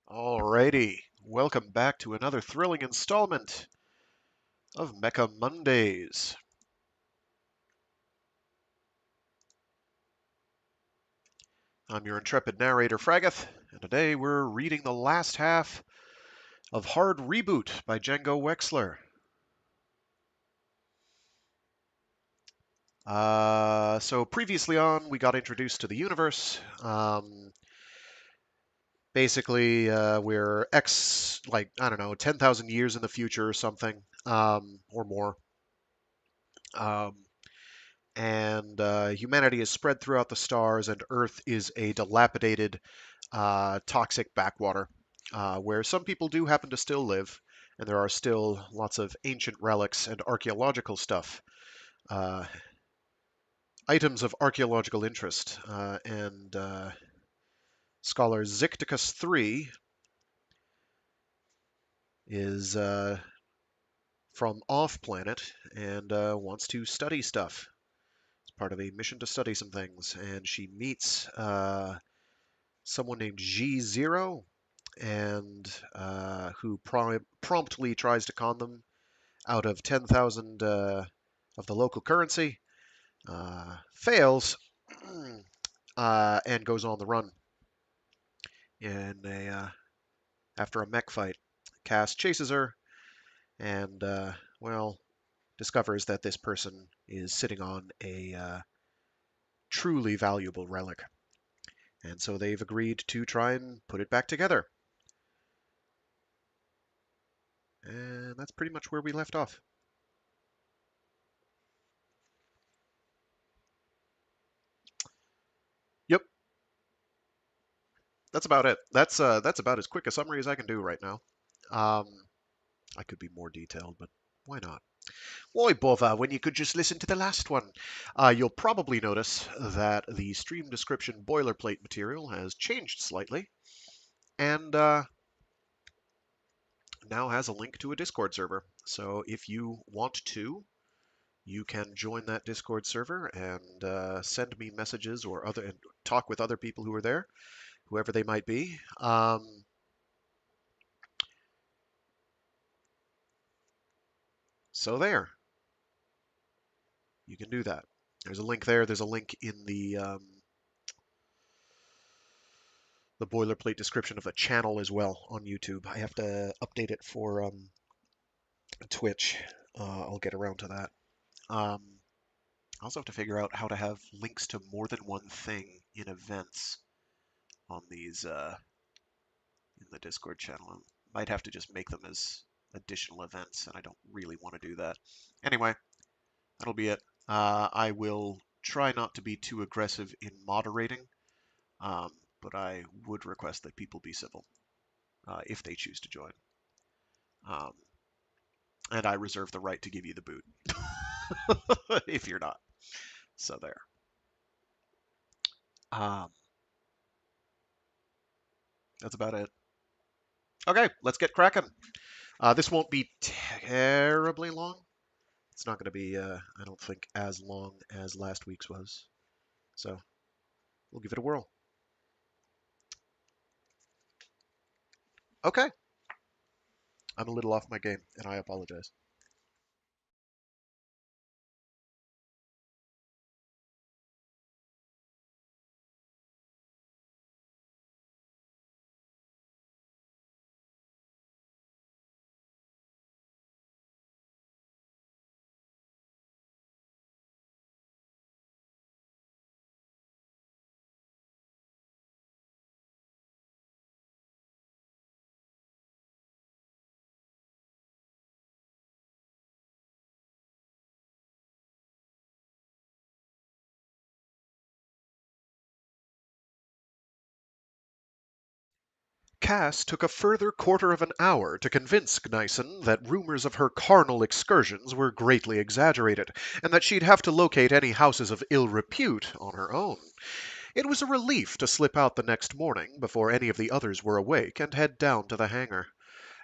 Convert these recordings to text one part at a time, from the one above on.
Alrighty, welcome back to another thrilling installment of Mecha Mondays. I'm your intrepid narrator, Fragath, and today we're reading the last half of Hard Reboot by Django Wexler. So previously on, we got introduced to the universe. Basically, we're I don't know, 10,000 years in the future or something, or more. Um, and humanity is spread throughout the stars, and Earth is a dilapidated, toxic backwater where some people do happen to still live, and there are still lots of ancient relics and archaeological stuff, uh, items of archaeological interest. And Scholar Zicticus 3 is from off planet and wants to study stuff. It's part of a mission to study some things, and she meets someone named G0, and who promptly tries to con them out of 10,000 of the local currency, fails, and goes on the run. And after a mech fight, Kas chases her and, well, discovers that this person is sitting on a truly valuable relic. And so they've agreed to try and put it back together. And that's pretty much where we left off. Yep, that's about it. That's about as quick a summary as I can do right now. Um, I could be more detailed, but why not? Why bother when you could just listen to the last one? You'll probably notice that the stream description boilerplate material has changed slightly, and now has a link to a Discord server. So if you want to, you can join that Discord server and send me messages or and talk with other people who are there, whoever they might be. So there, you can do that. There's a link there. There's a link in the boilerplate description of a channel as well on YouTube. I have to update it for Twitch. I'll get around to that. I also have to figure out how to have links to more than one thing in events on these in the Discord channel. I might have to just make them as additional events, and I don't really want to do that. Anyway, that'll be it. I will try not to be too aggressive in moderating, um, but I would request that people be civil if they choose to join. Um, and I reserve the right to give you the boot if you're not. So there. Um, that's about it. Okay, let's get cracking. This won't be terribly long. It's not going to be, I don't think, as long as last week's was. So we'll give it a whirl. Okay. I'm a little off my game, and I apologize. Cass took a further quarter of an hour to convince Gneisen that rumors of her carnal excursions were greatly exaggerated, and that she'd have to locate any houses of ill repute on her own. It was a relief to slip out the next morning before any of the others were awake and head down to the hangar.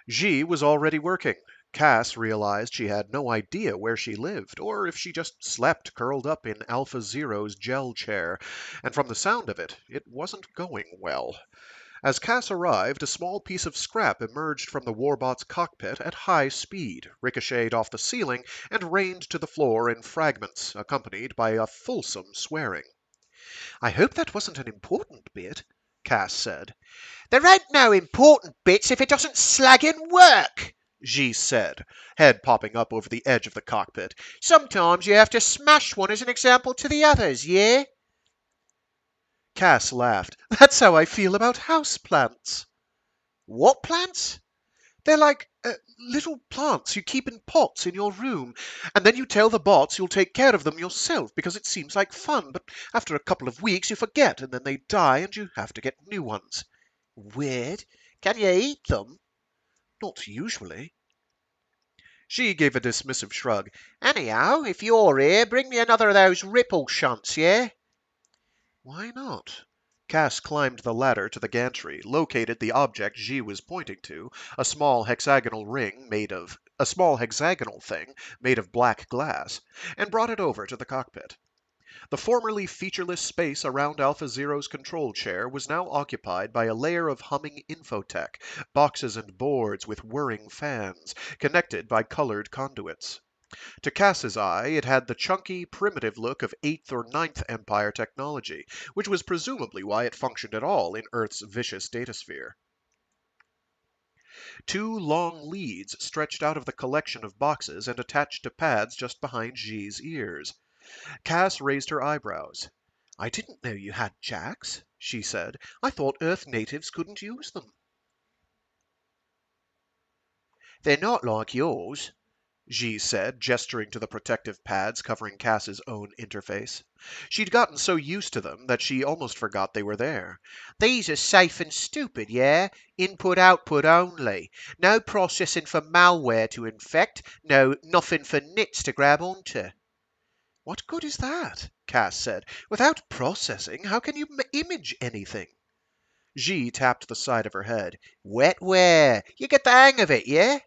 Zhi was already working. Cass realized she had no idea where she lived, or if she just slept curled up in Alpha Zero's gel chair, and from the sound of it, it wasn't going well. As Cass arrived, a small piece of scrap emerged from the warbot's cockpit at high speed, ricocheted off the ceiling, and rained to the floor in fragments, accompanied by a fulsome swearing. "I hope that wasn't an important bit," Cass said. "There ain't no important bits if it doesn't slaggin' work," Zhi said, head popping up over the edge of the cockpit. "Sometimes you have to smash one as an example to the others, yeah?" Cass laughed. "That's how I feel about house plants." "What plants?" "They're like little plants you keep in pots in your room, and then you tell the bots you'll take care of them yourself because it seems like fun, but after a couple of weeks you forget and then they die and you have to get new ones." "Weird. Can you eat them?" "Not usually." She gave a dismissive shrug. "Anyhow, if you're here, bring me another of those ripple shunts, yeah?" "Why not?" Cass climbed the ladder to the gantry, located the object G was pointing to, a small hexagonal thing made of black glass, and brought it over to the cockpit. The formerly featureless space around Alpha Zero's control chair was now occupied by a layer of humming infotech, boxes and boards with whirring fans, connected by colored conduits. To Cass's eye, it had the chunky, primitive look of 8th or Ninth Empire technology, which was presumably why it functioned at all in Earth's vicious datasphere. Two long leads stretched out of the collection of boxes and attached to pads just behind G's ears. Cass raised her eyebrows. "I didn't know you had jacks," she said. "I thought Earth natives couldn't use them." "They're not like yours," Xi said, gesturing to the protective pads covering Cass's own interface. She'd gotten so used to them that she almost forgot they were there. "These are safe and stupid, yeah? Input-output only. No processing for malware to infect. No, nothing for nits to grab onto." "What good is that?" Cass said. "Without processing, how can you image anything?" Xi tapped the side of her head. "Wetware. You get the hang of it, yeah?"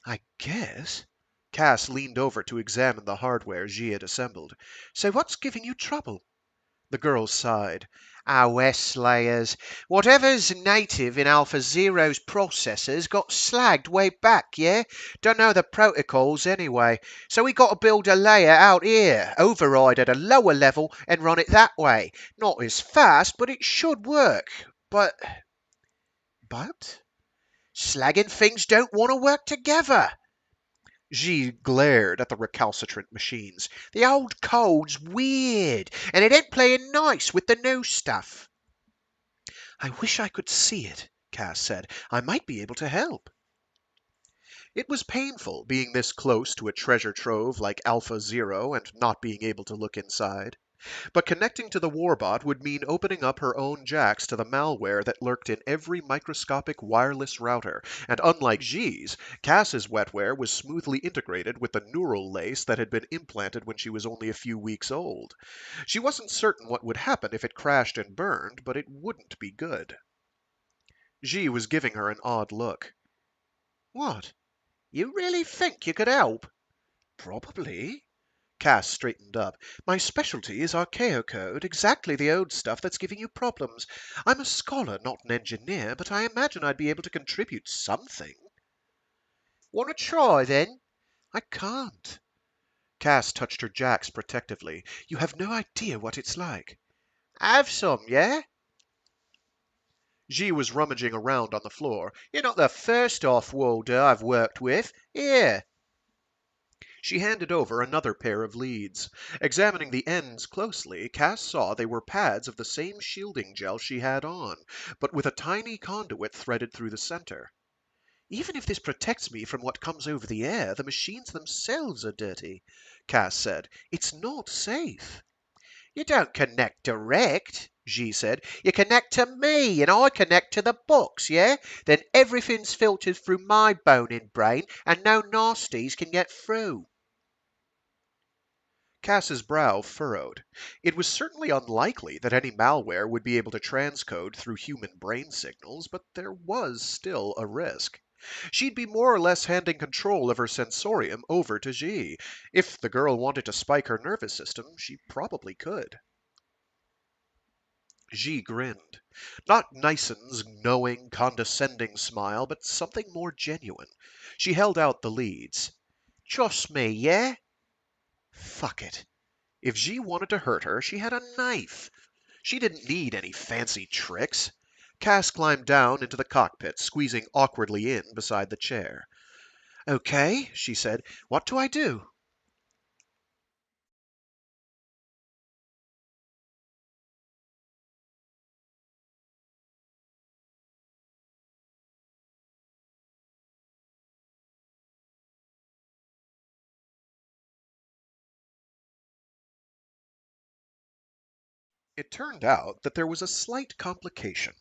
"I guess." Cass leaned over to examine the hardware Xi had assembled. "So what's giving you trouble?" The girl sighed. West-slayers. Whatever's native in Alpha Zero's processors got slagged way back, yeah? Don't know the protocols anyway. So we got to build a layer out here, override at a lower level, and run it that way. Not as fast, but it should work. But "But?" slagging things don't want to work together." Xi glared at the recalcitrant machines. "The old code's weird, and it ain't playing nice with the new stuff." "I wish I could see it," Cass said. "I might be able to help." It was painful being this close to a treasure trove like Alpha Zero and not being able to look inside. But connecting to the warbot would mean opening up her own jacks to the malware that lurked in every microscopic wireless router, and unlike G's, Cass's wetware was smoothly integrated with the neural lace that had been implanted when she was only a few weeks old. She wasn't certain what would happen if it crashed and burned, but it wouldn't be good. G was giving her an odd look. "What?" You really think you could help? "Probably." Cass straightened up. "My specialty is archaeocode, exactly the old stuff that's giving you problems. I'm a scholar, not an engineer, but I imagine I'd be able to contribute something." Want to try, then? "I can't." Cass touched her jacks protectively. "You have no idea what it's like." Have some, yeah?" G was rummaging around on the floor. You're not the first off-worlder I've worked with. Here." She handed over another pair of leads. Examining the ends closely, Cass saw they were pads of the same shielding gel she had on, but with a tiny conduit threaded through the center. "Even if this protects me from what comes over the air, the machines themselves are dirty," Cass said. "It's not safe." You don't connect direct," Xi said. "You connect to me, and I connect to the box, yeah? Then everything's filtered through my boning brain, and no nasties can get through." Cass's brow furrowed. It was certainly unlikely that any malware would be able to transcode through human brain signals, but there was still a risk. She'd be more or less handing control of her sensorium over to Xi. If the girl wanted to spike her nervous system, she probably could. Xi grinned. Not Nison's knowing, condescending smile, but something more genuine. She held out the leads. Trust me, yeah? Fuck it. If Xi wanted to hurt her, she had a knife. She didn't need any fancy tricks. Cass climbed down into the cockpit, squeezing awkwardly in beside the chair. Okay, she said. What do I do? It turned out that there was a slight complication.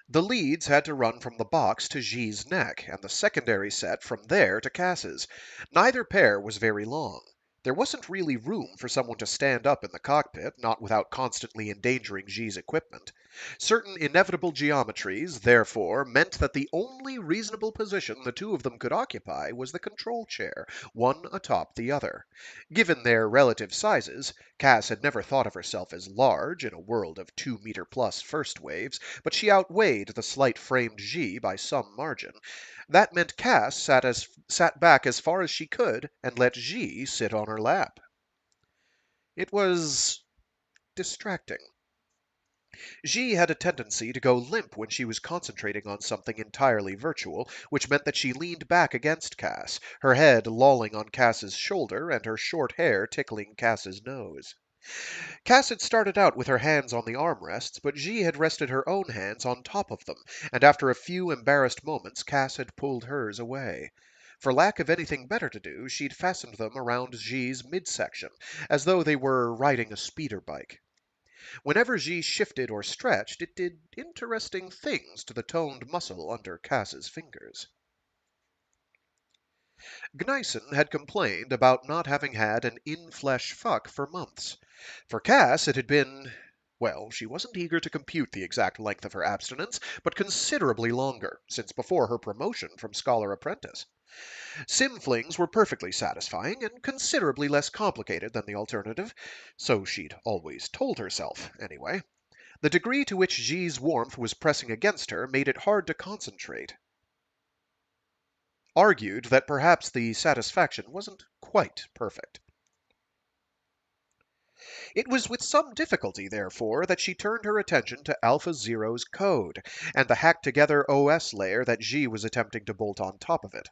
The leads had to run from the box to Xi's neck, and the secondary set from there to Cass's. Neither pair was very long. There wasn't really room for someone to stand up in the cockpit, not without constantly endangering Xi's equipment. Certain inevitable geometries, therefore, meant that the only reasonable position the two of them could occupy was the control chair, one atop the other. Given their relative sizes, Cass had never thought of herself as large in a world of 2-meter plus first waves, but she outweighed the slight-framed Xi by some margin. That meant Cass sat back as far as she could and let Xi sit on her lap. It was distracting. Xi had a tendency to go limp when she was concentrating on something entirely virtual, which meant that she leaned back against Cass, her head lolling on Cass's shoulder and her short hair tickling Cass's nose. Cass had started out with her hands on the armrests, but Xi had rested her own hands on top of them, and after a few embarrassed moments Cass had pulled hers away. For lack of anything better to do, she'd fastened them around Xi's midsection, as though they were riding a speeder bike. Whenever Xi shifted or stretched, it did interesting things to the toned muscle under Cass's fingers. Gneisen had complained about not having had an in-flesh fuck for months. For Cass, it had been, well, she wasn't eager to compute the exact length of her abstinence, but considerably longer, since before her promotion from scholar apprentice. Sim flings were perfectly satisfying and considerably less complicated than the alternative, so she'd always told herself, anyway. The degree to which Xi's warmth was pressing against her made it hard to concentrate. Argued that perhaps the satisfaction wasn't quite perfect. It was with some difficulty, therefore, that she turned her attention to Alpha Zero's code, and the hacked-together OS layer that Xi was attempting to bolt on top of it.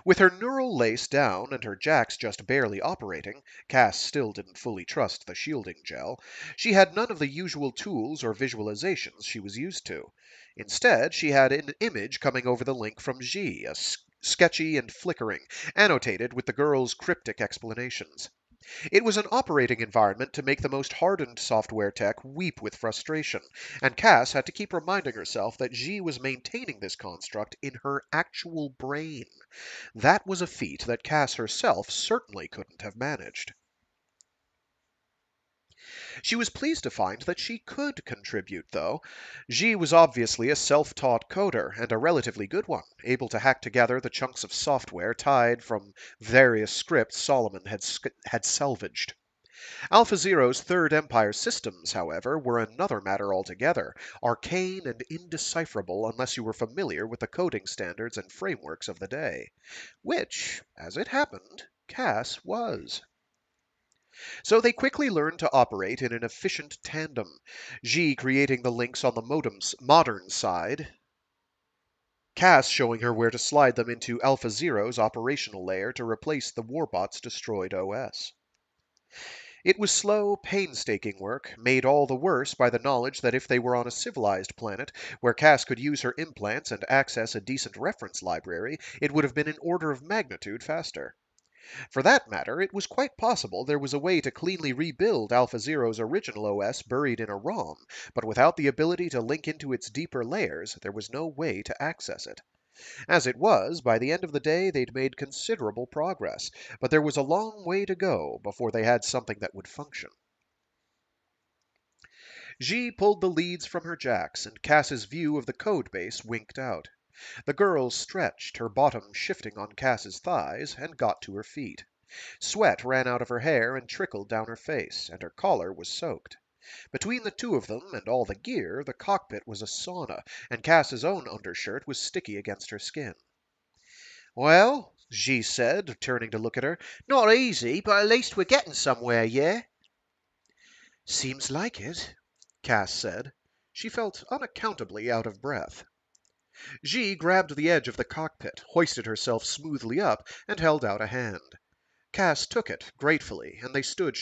With her neural lace down and her jacks just barely operating, Cass still didn't fully trust the shielding gel, she had none of the usual tools or visualizations she was used to. Instead, she had an image coming over the link from Xi, sketchy and flickering, annotated with the girl's cryptic explanations. It was an operating environment to make the most hardened software tech weep with frustration, and Cass had to keep reminding herself that Xi was maintaining this construct in her actual brain. That was a feat that Cass herself certainly couldn't have managed. She was pleased to find that she could contribute, though. Xi was obviously a self-taught coder, and a relatively good one, able to hack together the chunks of software tied from various scripts Solomon had salvaged. AlphaZero's Third Empire systems, however, were another matter altogether, arcane and indecipherable unless you were familiar with the coding standards and frameworks of the day. Which, as it happened, Cass was. So they quickly learned to operate in an efficient tandem, Xi creating the links on the modem's modern side, Cass showing her where to slide them into AlphaZero's operational layer to replace the Warbot's destroyed OS. It was slow, painstaking work, made all the worse by the knowledge that if they were on a civilized planet, where Cass could use her implants and access a decent reference library, it would have been an order of magnitude faster. For that matter, it was quite possible there was a way to cleanly rebuild AlphaZero's original OS buried in a ROM, but without the ability to link into its deeper layers, there was no way to access it. As it was, by the end of the day they'd made considerable progress, but there was a long way to go before they had something that would function. Xi pulled the leads from her jacks, and Cass's view of the code base winked out. The girl stretched, her bottom shifting on Cass's thighs, and got to her feet. Sweat ran out of her hair and trickled down her face, and her collar was soaked. Between the two of them and all the gear, the cockpit was a sauna, and Cass's own undershirt was sticky against her skin. Well, Zhi said, turning to look at her, not easy, but at least we're getting somewhere, yeah? Seems like it, Cass said. She felt unaccountably out of breath. Zhi grabbed the edge of the cockpit, hoisted herself smoothly up, and held out a hand. Cass took it gratefully, and they stood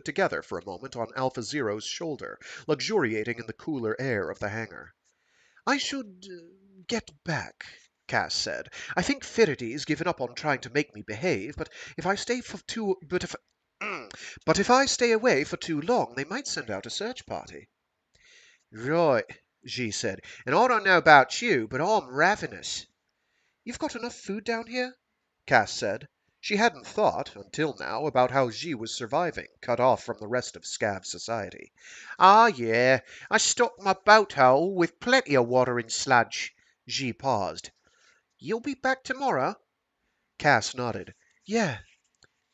together for a moment on Alpha Zero's shoulder, luxuriating in the cooler air of the hangar. I should get back, Cass said. I think Firidy's given up on trying to make me behave, but if I stay for too but if but if I stay away for too long, they might send out a search party. Right, Zhi said, and I don't know about you, but I'm ravenous. You've got enough food down here? Cass said. She hadn't thought, until now, about how Zhi was surviving, cut off from the rest of Scav society. Ah, yeah, I stocked my boat hole with plenty of water and sludge. Zhi paused. You'll be back tomorrow? Cass nodded. Yeah.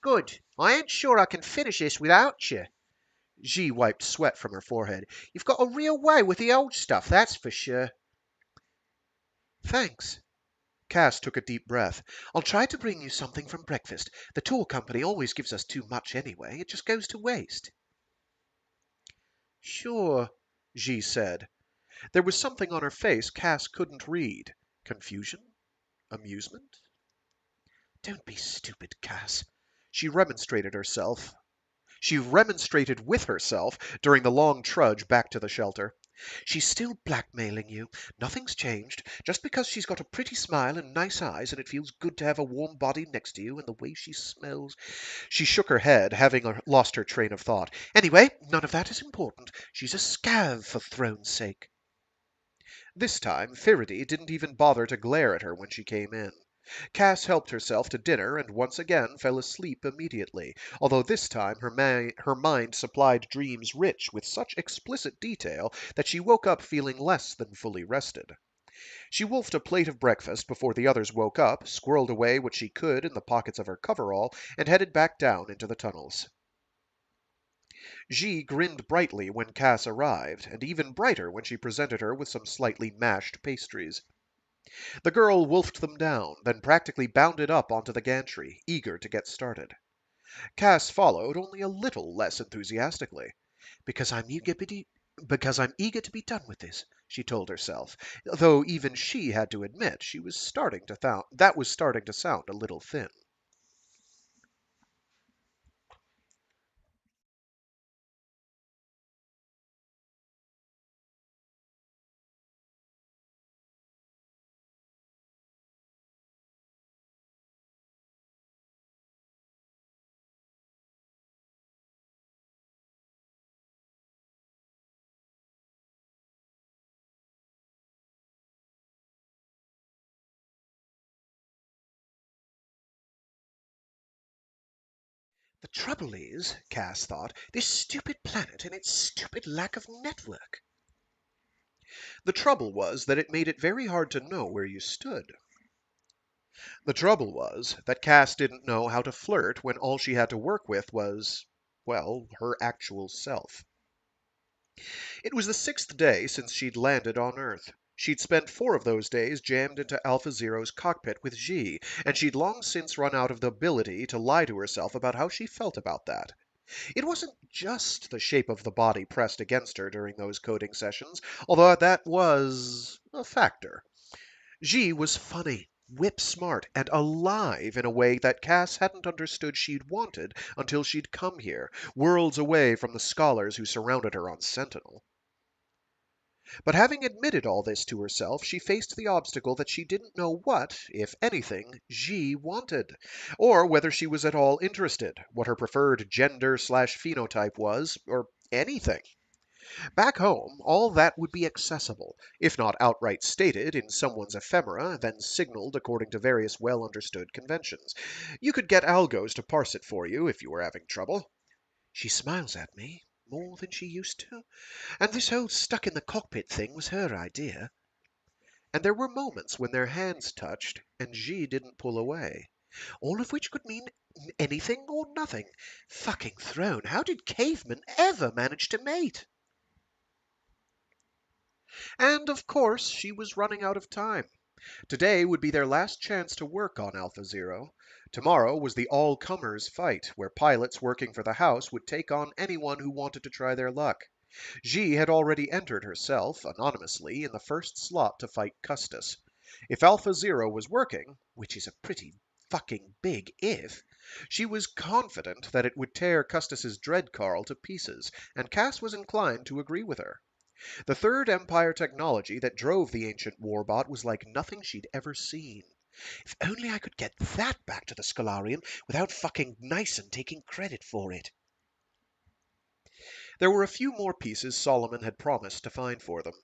Good. I ain't sure I can finish this without you. Zhi wiped sweat from her forehead. You've got a real way with the old stuff, that's for sure. Thanks. Cass took a deep breath. I'll try to bring you something from breakfast. The tour company always gives us too much anyway. It just goes to waste. Sure, Zhi said. There was something on her face Cass couldn't read. Confusion? Amusement? Don't be stupid, Cass. She remonstrated herself. She remonstrated with herself during the long trudge back to the shelter. She's still blackmailing you. Nothing's changed. Just because she's got a pretty smile and nice eyes, and it feels good to have a warm body next to you, and the way she smells. She shook her head, having lost her train of thought. Anyway, none of that is important. She's a scav, for throne's sake. This time, Firidy didn't even bother to glare at her when she came in. Cass helped herself to dinner and once again fell asleep immediately, although this time her mind supplied dreams rich with such explicit detail that she woke up feeling less than fully rested. She wolfed a plate of breakfast before the others woke up, squirreled away what she could in the pockets of her coverall, and headed back down into the tunnels. Zhi grinned brightly when Cass arrived, and even brighter when she presented her with some slightly mashed pastries. The girl wolfed them down, then practically bounded up onto the gantry, eager to get started. Cass followed, only a little less enthusiastically. Because I'm eager to be done with this, she told herself, though even she had to admit that was starting to sound a little thin. The trouble is, Cass thought, this stupid planet and its stupid lack of network. The trouble was that it made it very hard to know where you stood. The trouble was that Cass didn't know how to flirt when all she had to work with was, well, her actual self. It was the 6th day since she'd landed on Earth. She'd spent 4 of those days jammed into Alpha Zero's cockpit with Zhi, and she'd long since run out of the ability to lie to herself about how she felt about that. It wasn't just the shape of the body pressed against her during those coding sessions, although that was a factor. Zhi was funny, whip-smart, and alive in a way that Cass hadn't understood she'd wanted until she'd come here, worlds away from the scholars who surrounded her on Sentinel. But having admitted all this to herself, she faced the obstacle that she didn't know what, if anything, Zhi wanted, or whether she was at all interested, what her preferred gender/phenotype was, or anything. Back home, all that would be accessible, if not outright stated in someone's ephemera, then signaled according to various well-understood conventions. You could get algos to parse it for you if you were having trouble. She smiles at me more than she used to, and this whole stuck in the cockpit thing was her idea. And there were moments when their hands touched and Zhi didn't pull away. All of which could mean anything or nothing. Fucking throne, how did cavemen ever manage to mate? And of course, she was running out of time. Today would be their last chance to work on Alpha Zero. Tomorrow was the all-comers fight, where pilots working for the House would take on anyone who wanted to try their luck. Zhi had already entered herself, anonymously, in the first slot to fight Custis. If Alpha Zero was working, which is a pretty fucking big if, she was confident that it would tear Custis's Dreadcarl to pieces, and Cass was inclined to agree with her. The Third Empire technology that drove the ancient warbot was like nothing she'd ever seen. If only I could get that back to the Scholarium without fucking Nyson taking credit for it. There were a few more pieces Solomon had promised to find for them.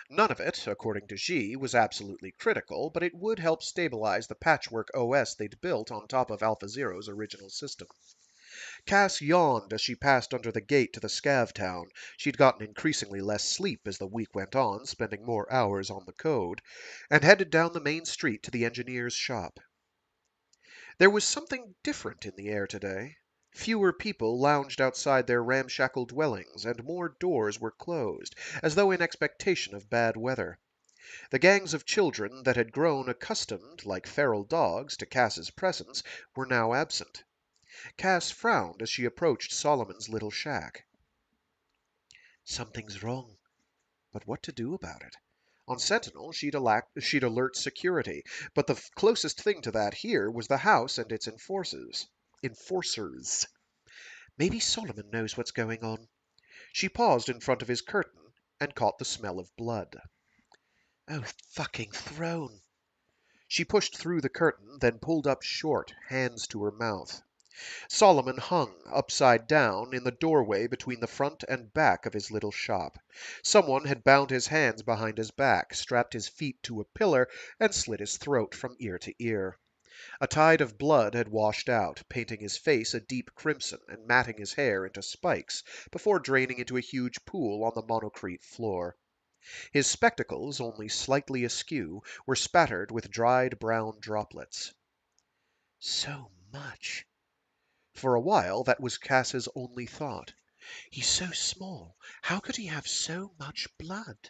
None of it, according to Xi, was absolutely critical, but it would help stabilize the patchwork OS they'd built on top of Alpha Zero's original system. Cass yawned as she passed under the gate to the Scav town. She'd gotten increasingly less sleep as the week went on, spending more hours on the code, and headed down the main street to the engineer's shop. There was something different in the air today. Fewer people lounged outside their ramshackle dwellings, and more doors were closed, as though in expectation of bad weather. The gangs of children that had grown accustomed, like feral dogs, to Cass's presence were now absent. Cass frowned as she approached Solomon's little shack. Something's wrong, but what to do about it? On Sentinel, she'd alert security, but the closest thing to that here was the house and its enforcers. Enforcers. Maybe Solomon knows what's going on. She paused in front of his curtain and caught the smell of blood. Oh, fucking throne. She pushed through the curtain, then pulled up short, hands to her mouth. Solomon hung, upside down, in the doorway between the front and back of his little shop. Someone had bound his hands behind his back, strapped his feet to a pillar, and slit his throat from ear to ear. A tide of blood had washed out, painting his face a deep crimson and matting his hair into spikes, before draining into a huge pool on the monocrete floor. His spectacles, only slightly askew, were spattered with dried brown droplets. So much. For a while, that was Cass's only thought. He's so small. How could he have so much blood?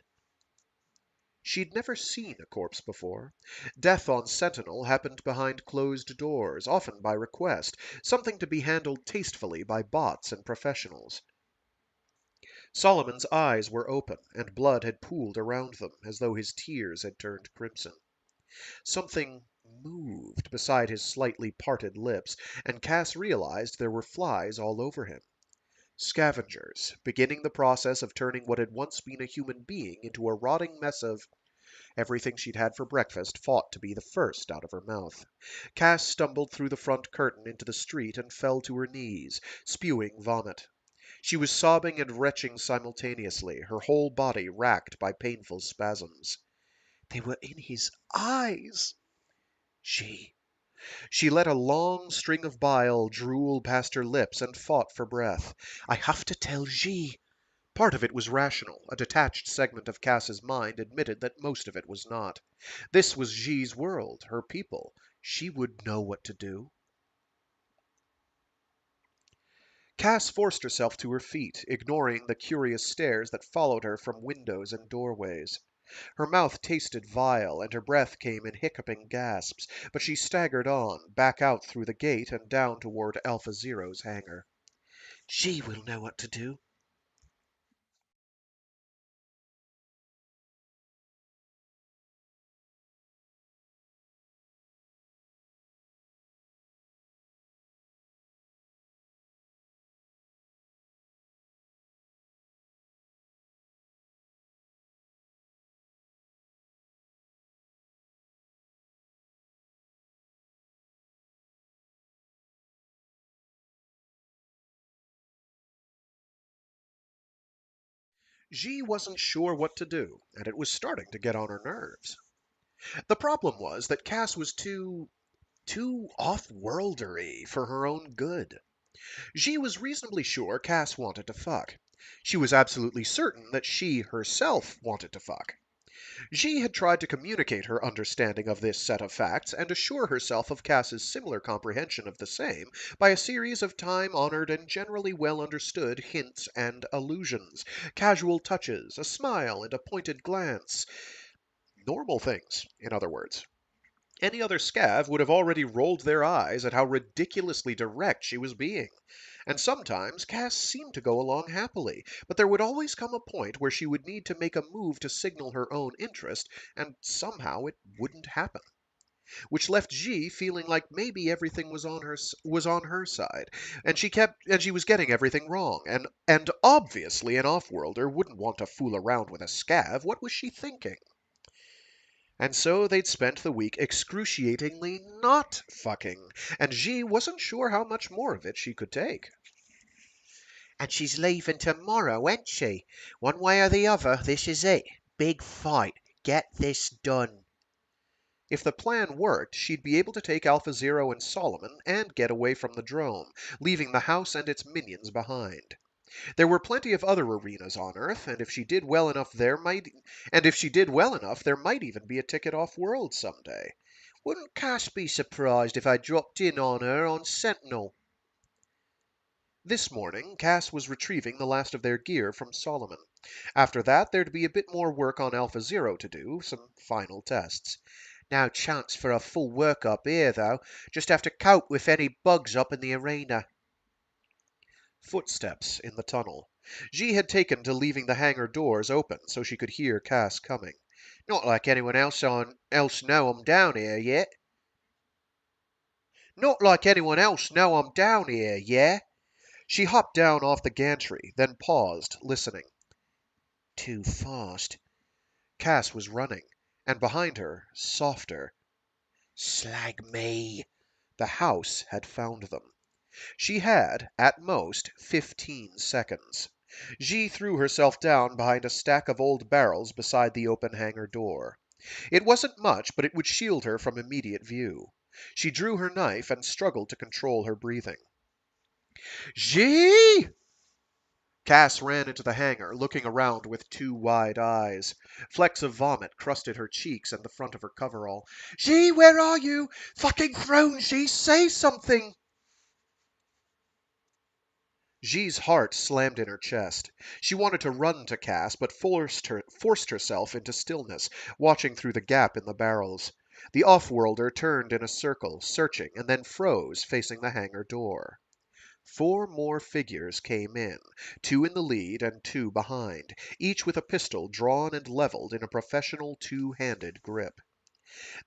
She'd never seen a corpse before. Death on Sentinel happened behind closed doors, often by request, something to be handled tastefully by bots and professionals. Solomon's eyes were open, and blood had pooled around them, as though his tears had turned crimson. Something moved beside his slightly parted lips, and Cass realized there were flies all over him. Scavengers, beginning the process of turning what had once been a human being into a rotting mess of everything she'd had for breakfast fought to be the first out of her mouth. Cass stumbled through the front curtain into the street and fell to her knees, spewing vomit. She was sobbing and retching simultaneously, her whole body racked by painful spasms. They were in his eyes! She let a long string of bile drool past her lips and fought for breath. I have to tell Xi. Part of it was rational. A detached segment of Cass's mind admitted that most of it was not. This was Xi's world, her people. She would know what to do. Cass forced herself to her feet, ignoring the curious stares that followed her from windows and doorways. Her mouth tasted vile, and her breath came in hiccuping gasps, but she staggered on, back out through the gate and down toward Alpha Zero's hangar. She will know what to do. Xi wasn't sure what to do, and it was starting to get on her nerves. The problem was that Cass was too off-worldery for her own good. Xi was reasonably sure Cass wanted to fuck. She was absolutely certain that she herself wanted to fuck. Xi had tried to communicate her understanding of this set of facts and assure herself of Cass's similar comprehension of the same by a series of time-honored and generally well-understood hints and allusions, casual touches, a smile and a pointed glance. Normal things, in other words. Any other scav would have already rolled their eyes at how ridiculously direct she was being. And sometimes Cass seemed to go along happily, but there would always come a point where she would need to make a move to signal her own interest, and somehow it wouldn't happen. Which left G feeling like maybe everything was on her side, and she was getting everything wrong, and obviously an off-worlder wouldn't want to fool around with a scav. What was she thinking? And so they'd spent the week excruciatingly not fucking, and G wasn't sure how much more of it she could take. And she's leaving tomorrow, ain't she? One way or the other, this is it. Big fight. Get this done. If the plan worked, she'd be able to take Alpha Zero and Solomon and get away from the drone, leaving the house and its minions behind. There were plenty of other arenas on Earth, and if she did well enough, there might even be a ticket off-world someday. Wouldn't Cass be surprised if I dropped in on her on Sentinel? This morning, Cass was retrieving the last of their gear from Solomon. After that, there'd be a bit more work on Alpha Zero to do, some final tests. No chance for a full work-up here, though. Just have to cope with any bugs up in the arena. Footsteps in the tunnel. Xi had taken to leaving the hangar doors open so she could hear Cass coming. Not like anyone else know I'm down here yet. Not like anyone else know I'm down here, yeah? She hopped down off the gantry, then paused, listening. Too fast. Cass was running, and behind her, softer. Slag me. The house had found them. She had, at most, 15 seconds. Xi threw herself down behind a stack of old barrels beside the open hangar door. It wasn't much, but it would shield her from immediate view. She drew her knife and struggled to control her breathing. Xi! Cass ran into the hangar, looking around with two wide eyes. Flecks of vomit crusted her cheeks and the front of her coverall. Xi, where are you? Fucking throne, Xi, say something! Xi's heart slammed in her chest. She wanted to run to Cass, but forced herself into stillness, watching through the gap in the barrels. The off-worlder turned in a circle, searching, and then froze, facing the hangar door. 4 more figures came in, 2 in the lead and 2 behind, each with a pistol drawn and leveled in a professional two-handed grip.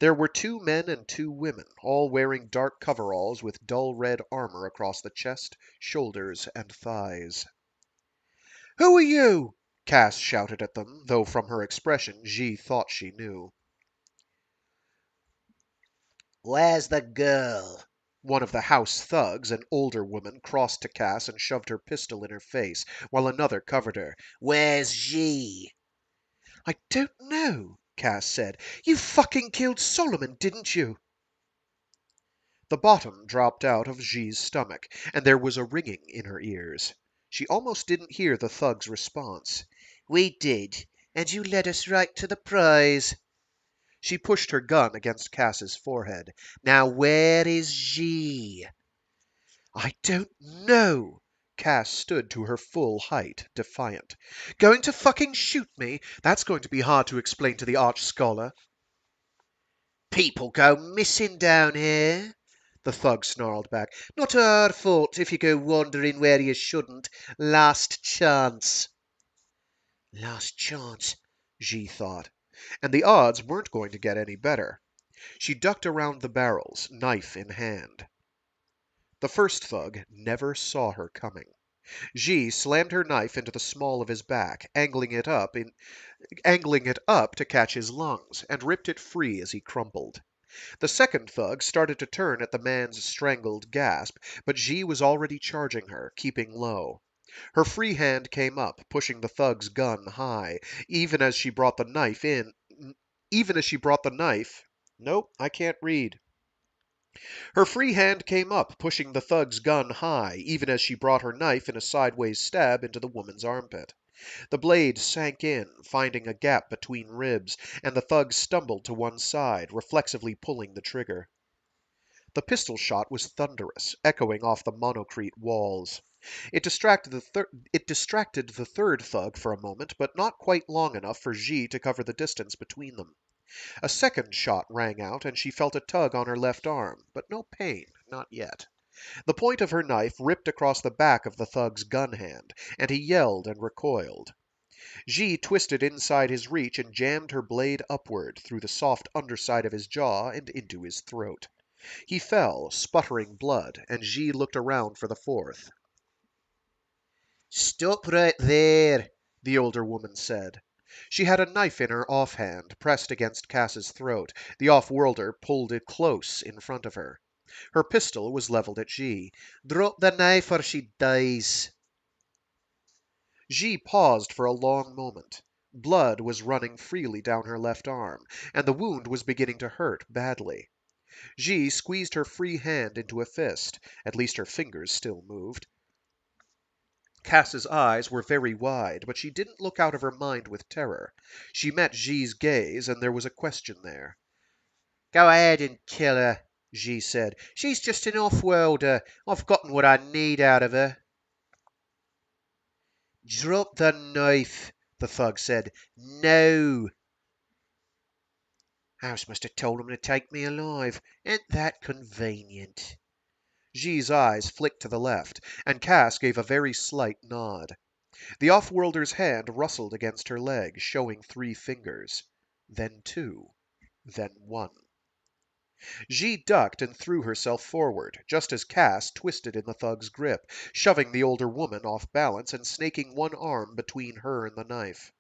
There were 2 men and 2 women, all wearing dark coveralls with dull red armor across the chest, shoulders, and thighs. Who are you? Cass shouted at them, though from her expression Xi thought she knew. Where's the girl? One of the house thugs, an older woman, crossed to Cass and shoved her pistol in her face, while another covered her. Where's Xi? I don't know, Cass said. You fucking killed Solomon, didn't you? The bottom dropped out of Xi's stomach, and there was a ringing in her ears. She almost didn't hear the thug's response. We did, and you led us right to the prize. She pushed her gun against Cass's forehead. Now where is Xi? I don't know. Cass stood to her full height, defiant. Going to fucking shoot me? That's going to be hard to explain to the arch scholar. People go missing down here, the thug snarled back. Not our fault if you go wandering where you shouldn't. Last chance. Last chance, Xi thought. And the odds weren't going to get any better. She ducked around the barrels, knife in hand. The first thug never saw her coming. Xi slammed her knife into the small of his back, angling it up to catch his lungs, and ripped it free as he crumpled. The second thug started to turn at the man's strangled gasp, but Xi was already charging her, keeping low. Her free hand came up, pushing the thug's gun high, even as she brought the knife in. Even as she brought the knife. Nope, I can't read. Her free hand came up, pushing the thug's gun high, even as she brought her knife in a sideways stab into the woman's armpit. The blade sank in, finding a gap between ribs, and the thug stumbled to one side, reflexively pulling the trigger. The pistol shot was thunderous, echoing off the monocrete walls. It distracted the third thug for a moment, but not quite long enough for Zhi to cover the distance between them. A second shot rang out, and she felt a tug on her left arm, but no pain, not yet. The point of her knife ripped across the back of the thug's gun hand, and he yelled and recoiled. Zhi twisted inside his reach and jammed her blade upward, through the soft underside of his jaw and into his throat. He fell, sputtering blood, and Zhi looked around for the fourth. Stop right there, The older woman said. She had a knife in her offhand, pressed against Kas's throat. The off-worlder pulled it close in front of her. Her pistol was leveled at Zhi. Drop the knife or she dies. Zhi paused for a long moment. Blood was running freely down her left arm, and the wound was beginning to hurt badly. Zhi squeezed her free hand into a fist. At least her fingers still moved. Kas's eyes were very wide, but she didn't look out of her mind with terror. She met Zhi's gaze, and there was a question there. Go ahead and kill her, Zhi said. She's just an off-worlder. I've gotten what I need out of her. Drop the knife, the thug said. No. House must have told him to take me alive. Ain't that convenient? Zhi's eyes flicked to the left, and Kas gave a very slight nod. The off-worlder's hand rustled against her leg, showing 3 fingers. Then 2. Then 1. Zhi ducked and threw herself forward, just as Kas twisted in the thug's grip, shoving the older woman off balance and snaking one arm between her and the knife.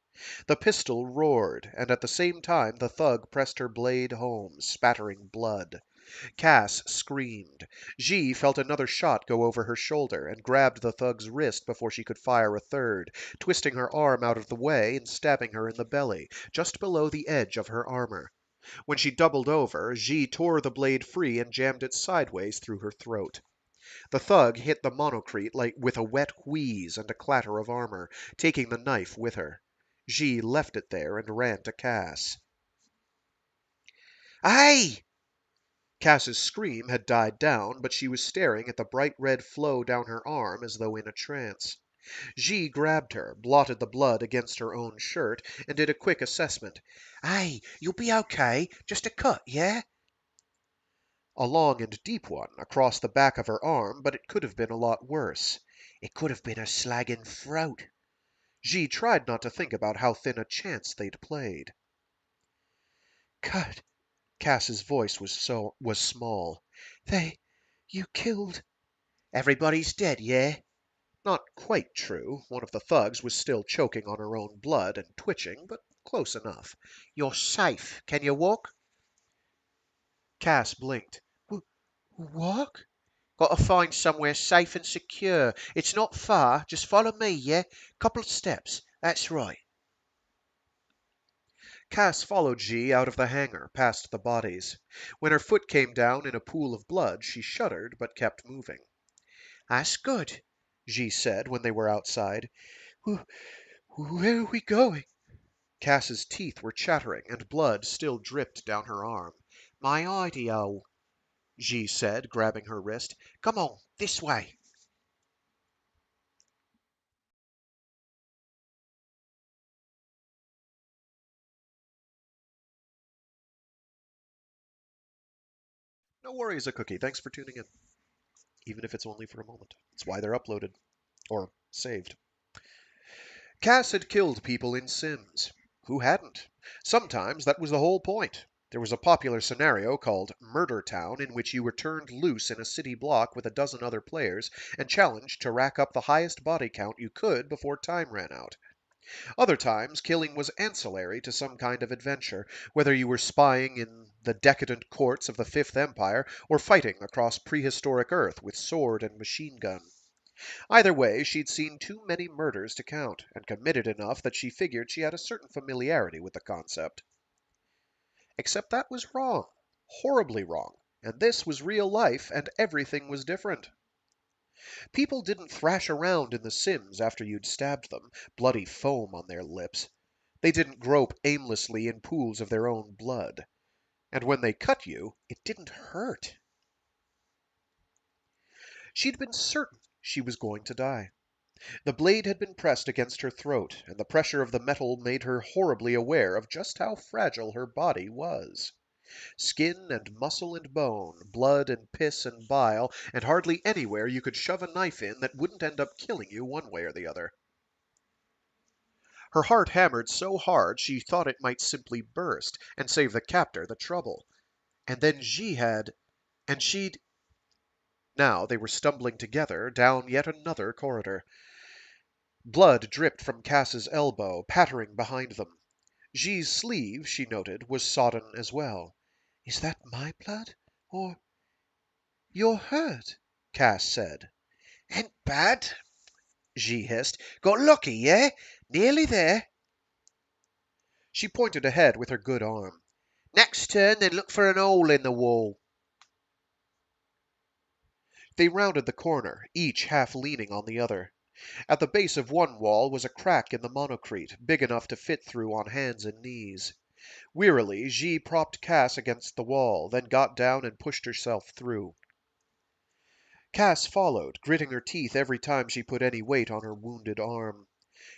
The pistol roared, and at the same time the thug pressed her blade home, spattering blood. Kas screamed. Zhi felt another shot go over her shoulder and grabbed the thug's wrist before she could fire a third, twisting her arm out of the way and stabbing her in the belly, just below the edge of her armor. When she doubled over, Zhi tore the blade free and jammed it sideways through her throat. The thug hit the monocrete like with a wet wheeze and a clatter of armor, taking the knife with her. Zhi left it there and ran to Kas. Hey! Kas's scream had died down, but she was staring at the bright red flow down her arm as though in a trance. Zhi grabbed her, blotted the blood against her own shirt, and did a quick assessment. Hey, you'll be okay. Just a cut, yeah? A long and deep one across the back of her arm, but it could have been a lot worse. It could have been a slagging throat. Zhi tried not to think about how thin a chance they'd played. Cut. Kas's voice was small. You killed. Everybody's dead, yeah? Not quite true. One of the thugs was still choking on her own blood and twitching, but close enough. You're safe. Can you walk? Kas blinked. Walk? Gotta find somewhere safe and secure. It's not far. Just follow me, yeah? Couple of steps. That's right. Kas followed Zhi out of the hangar, past the bodies. When her foot came down in a pool of blood, she shuddered, but kept moving. That's good, Zhi said when they were outside. Where are we going? Kas's teeth were chattering, and blood still dripped down her arm. My ideo, Zhi said, grabbing her wrist. Come on, this way. No worries, a cookie. Thanks for tuning in. Even if it's only for a moment. It's why they're uploaded. Or saved. Kas had killed people in Sims. Who hadn't? Sometimes that was the whole point. There was a popular scenario called Murder Town in which you were turned loose in a city block with a dozen other players and challenged to rack up the highest body count you could before time ran out. Other times, killing was ancillary to some kind of adventure, whether you were spying in the decadent courts of the Fifth Empire or fighting across prehistoric Earth with sword and machine gun. Either way, she'd seen too many murders to count, and committed enough that she figured she had a certain familiarity with the concept. Except that was wrong. Horribly wrong. And this was real life, and everything was different. People didn't thrash around in the Sims after you'd stabbed them, bloody foam on their lips. They didn't grope aimlessly in pools of their own blood. And when they cut you, it didn't hurt. She'd been certain she was going to die. The blade had been pressed against her throat, and the pressure of the metal made her horribly aware of just how fragile her body was. Skin and muscle and bone, blood and piss and bile, and hardly anywhere you could shove a knife in that wouldn't end up killing you one way or the other. Her heart hammered so hard she thought it might simply burst, and save the captor the trouble. And then Zhi had... and she'd... Now they were stumbling together down yet another corridor. Blood dripped from Cass's elbow, pattering behind them. Zhi's sleeve, she noted, was sodden as well. "Is that my blood? Or... You're hurt," Cass said. "Ain't bad," Zhi hissed. "Got lucky, yeah? Nearly there." She pointed ahead with her good arm. "Next turn, then look for an hole in the wall." They rounded the corner, each half leaning on the other. At the base of one wall was a crack in the monocrete, big enough to fit through on hands and knees. Wearily, Zhi propped Cass against the wall, then got down and pushed herself through. Cass followed, gritting her teeth every time she put any weight on her wounded arm.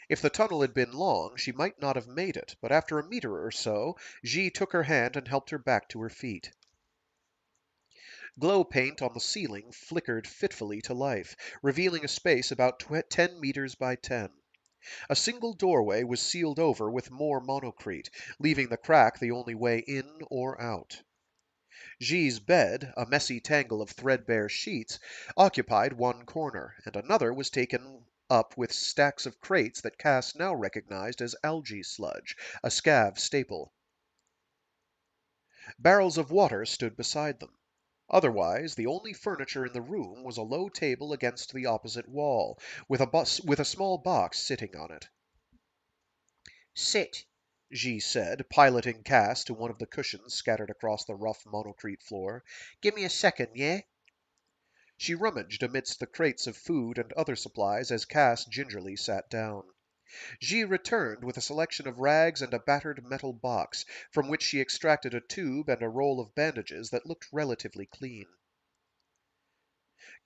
If the tunnel had been long, she might not have made it, but after a meter or so, Zhi took her hand and helped her back to her feet. Glow paint on the ceiling flickered fitfully to life, revealing a space about 10 meters by 10. A single doorway was sealed over with more monocrete, leaving the crack the only way in or out. Zhi's bed, a messy tangle of threadbare sheets, occupied one corner, and another was taken up with stacks of crates that Cass now recognized as algae sludge, a scav staple. Barrels of water stood beside them. Otherwise, the only furniture in the room was a low table against the opposite wall, with a small box sitting on it. "Sit," Zhi said, piloting Cass to one of the cushions scattered across the rough monocrete floor. "Give me a second, yeah?" She rummaged amidst the crates of food and other supplies as Cass gingerly sat down. Zhi returned with a selection of rags and a battered metal box, from which she extracted a tube and a roll of bandages that looked relatively clean.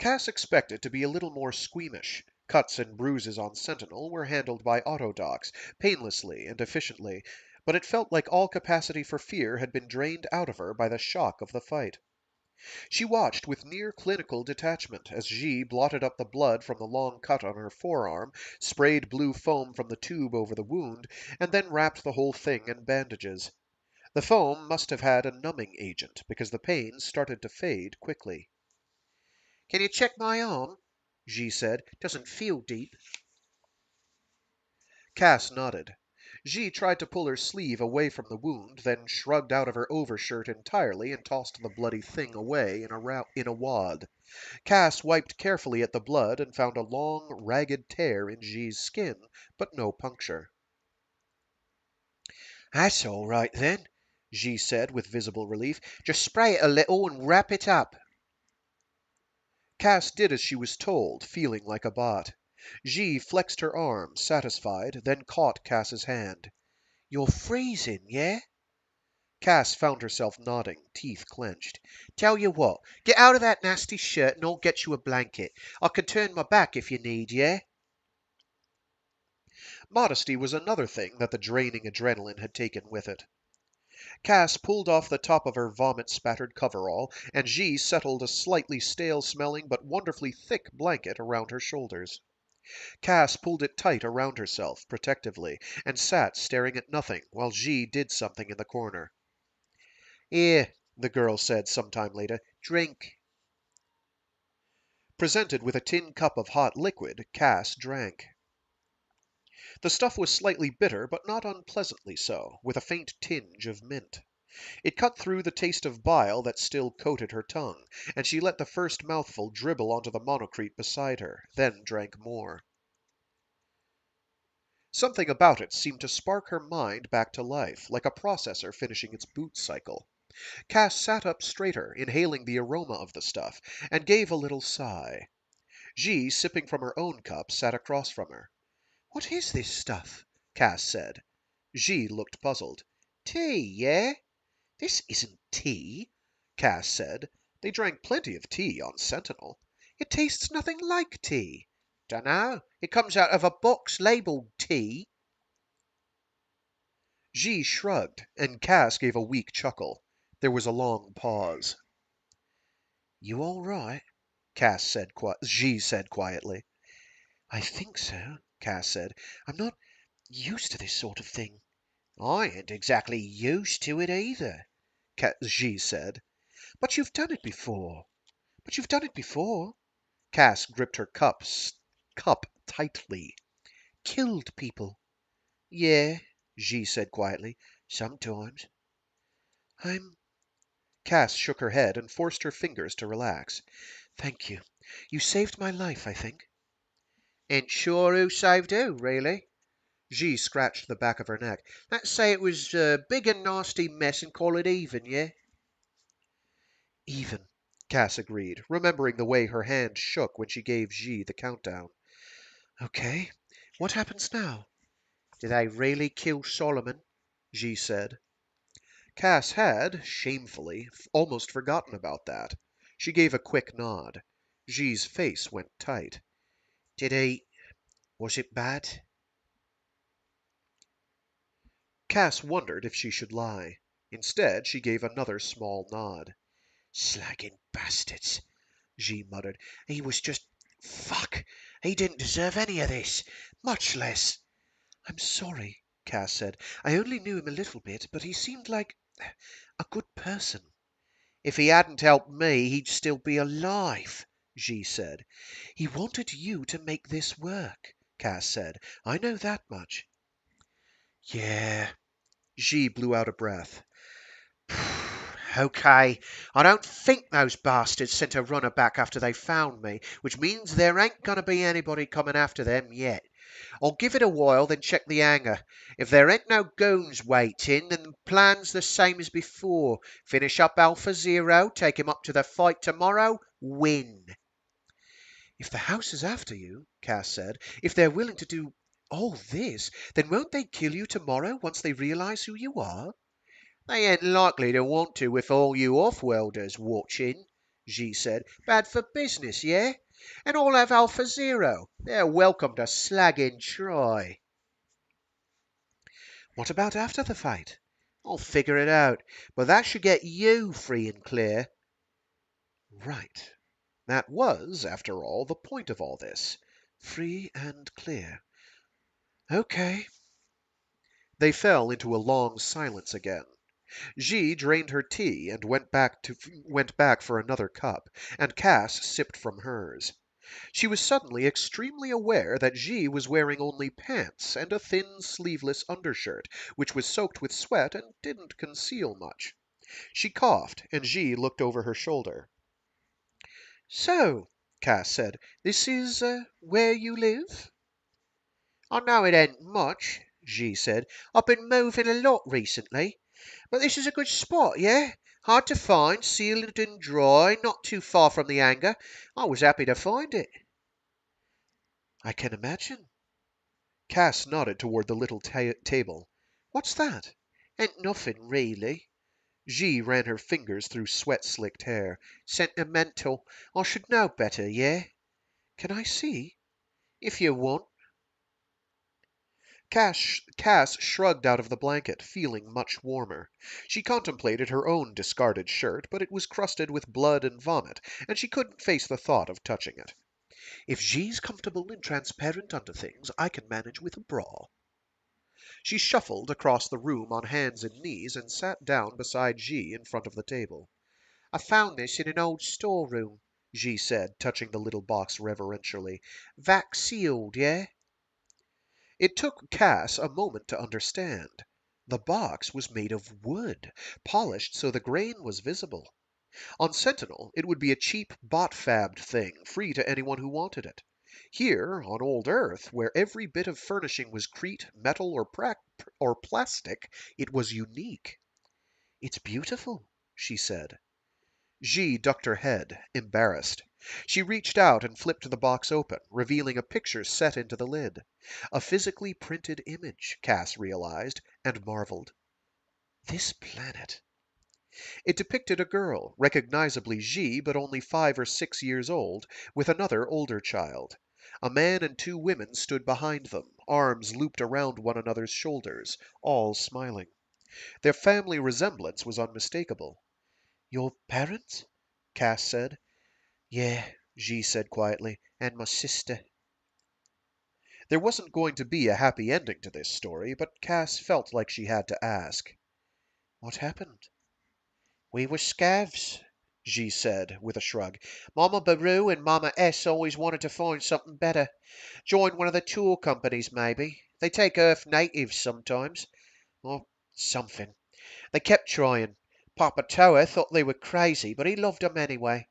Cass expected to be a little more squeamish. Cuts and bruises on Sentinel were handled by autodocs, painlessly and efficiently, but it felt like all capacity for fear had been drained out of her by the shock of the fight. She watched with near clinical detachment as Zhi blotted up the blood from the long cut on her forearm, sprayed blue foam from the tube over the wound, and then wrapped the whole thing in bandages. The foam must have had a numbing agent, because the pain started to fade quickly. "Can you check my arm?" Zhi said. "Doesn't feel deep." Cass nodded. Zhi tried to pull her sleeve away from the wound, then shrugged out of her overshirt entirely and tossed the bloody thing away in a wad. Cass wiped carefully at the blood and found a long, ragged tear in Zhi's skin, but no puncture. "That's all right, then," Zhi said with visible relief. "Just spray it a little and wrap it up." Cass did as she was told, feeling like a bot. Zhi flexed her arm, satisfied, then caught Cass's hand. "You're freezing, yeah?" Cass found herself nodding, teeth clenched. "Tell you what, get out of that nasty shirt and I'll get you a blanket. I can turn my back if you need, yeah?" Modesty was another thing that the draining adrenaline had taken with it. Cass pulled off the top of her vomit-spattered coverall, and Zhi settled a slightly stale-smelling but wonderfully thick blanket around her shoulders. Cass pulled it tight around herself, protectively, and sat staring at nothing while Zhi did something in the corner. "Here," the girl said sometime later. "Drink." Presented with a tin cup of hot liquid, Cass drank. The stuff was slightly bitter, but not unpleasantly so, with a faint tinge of mint. It cut through the taste of bile that still coated her tongue, and she let the first mouthful dribble onto the monocrete beside her, then drank more. Something about it seemed to spark her mind back to life, like a processor finishing its boot cycle. Cass sat up straighter, inhaling the aroma of the stuff, and gave a little sigh. Zhi, sipping from her own cup, sat across from her. What is this stuff? Kas said. Zhi looked puzzled. Tea, yeah? This isn't tea, Kas said. They drank plenty of tea on Sentinel. it tastes nothing like tea. Dunno, it comes out of a box labelled tea. Zhi shrugged, and Kas gave a weak chuckle. There was a long pause. You all right? Zhi said quietly. I think so, Kas said. I'm not used to this sort of thing. I ain't exactly used to it either, Zhi said. But you've done it before. Cass gripped her cup tightly. Killed people. Yeah, Zhi said quietly. Sometimes. I'm. Cass shook her head and forced her fingers to relax. Thank you. You saved my life, I think. Ain't sure who saved who, really. Zhi scratched the back of her neck. Let's say it was a big and nasty mess and call it even, yeah? Even, Cass agreed, remembering the way her hand shook when she gave Zhi the countdown. Okay. What happens now? Did they really kill Solomon? Zhi said. Cass had, shamefully, almost forgotten about that. She gave a quick nod. Zhi's face went tight. Did he... Was it bad? Cass wondered if she should lie. Instead, she gave another small nod. Slagging bastards, Zhi muttered. He was just... Fuck! He didn't deserve any of this. Much less... I'm sorry, Cass said. I only knew him a little bit, but he seemed like a good person. If he hadn't helped me, he'd still be alive, Zhi said. He wanted you to make this work, Cass said. I know that much. Yeah. Zhi blew out a breath. Okay, I don't think those bastards sent a runner back after they found me, which means there ain't going to be anybody coming after them yet. I'll give it a while, then check the hangar. If there ain't no goons waiting, then the plan's the same as before. Finish up Alpha Zero, take him up to the fight tomorrow, win. If the house is after you, Cass said, if they're willing to do all this, then won't they kill you tomorrow once they realize who you are? They ain't likely to want to with all you off-worlders watching, Zhi said. Bad for business, yeah? And I'll have Alpha Zero. They're welcome to slag and try. What about after the fight? I'll figure it out, but that should get you free and clear. Right. That was, after all, the point of all this. Free and clear. Okay. They fell into a long silence again. Zhi drained her tea and went back for another cup, and Cass sipped from hers. She was suddenly extremely aware that Zhi was wearing only pants and a thin sleeveless undershirt, which was soaked with sweat and didn't conceal much. She coughed, and Zhi looked over her shoulder. So, Cass said, this is where you live? I know it ain't much, Zhi said. I've been moving a lot recently. But this is a good spot, yeah? Hard to find, sealed and dry, not too far from the hangar. I was happy to find it. I can imagine. Cass nodded toward the little table. What's that? Ain't nothing, really. Zhi ran her fingers through sweat-slicked hair. Sentimental. I should know better, yeah? Can I see? If you want. Cass shrugged out of the blanket, feeling much warmer. She contemplated her own discarded shirt, but it was crusted with blood and vomit, and she couldn't face the thought of touching it. If Zhi's comfortable and transparent under things, I can manage with a bra. She shuffled across the room on hands and knees and sat down beside Zhi in front of the table. I found this in an old storeroom, Zhi said, touching the little box reverentially. Vac sealed, yeah? It took Cass a moment to understand. The box was made of wood, polished so the grain was visible. On Sentinel, it would be a cheap, bot-fabbed thing, free to anyone who wanted it. Here, on old Earth, where every bit of furnishing was crete, metal, or plastic, it was unique. It's beautiful, she said. Zhi ducked her head, embarrassed. She reached out and flipped the box open, revealing a picture set into the lid. A physically printed image, Cass realized, and marveled. This planet. It depicted a girl, recognizably Zhi, but only 5 or 6 years old, with another older child. A man and two women stood behind them, arms looped around one another's shoulders, all smiling. Their family resemblance was unmistakable. Your parents? Cass said. Yeah, Zhi said quietly, and my sister. There wasn't going to be a happy ending to this story, but Cass felt like she had to ask. What happened? We were scavs, G said, with a shrug. Mama Baru and Mama S always wanted to find something better. Join one of the tour companies, maybe. They take Earth natives sometimes. Or something. They kept trying. Papa Toa thought they were crazy, but he loved 'em anyway.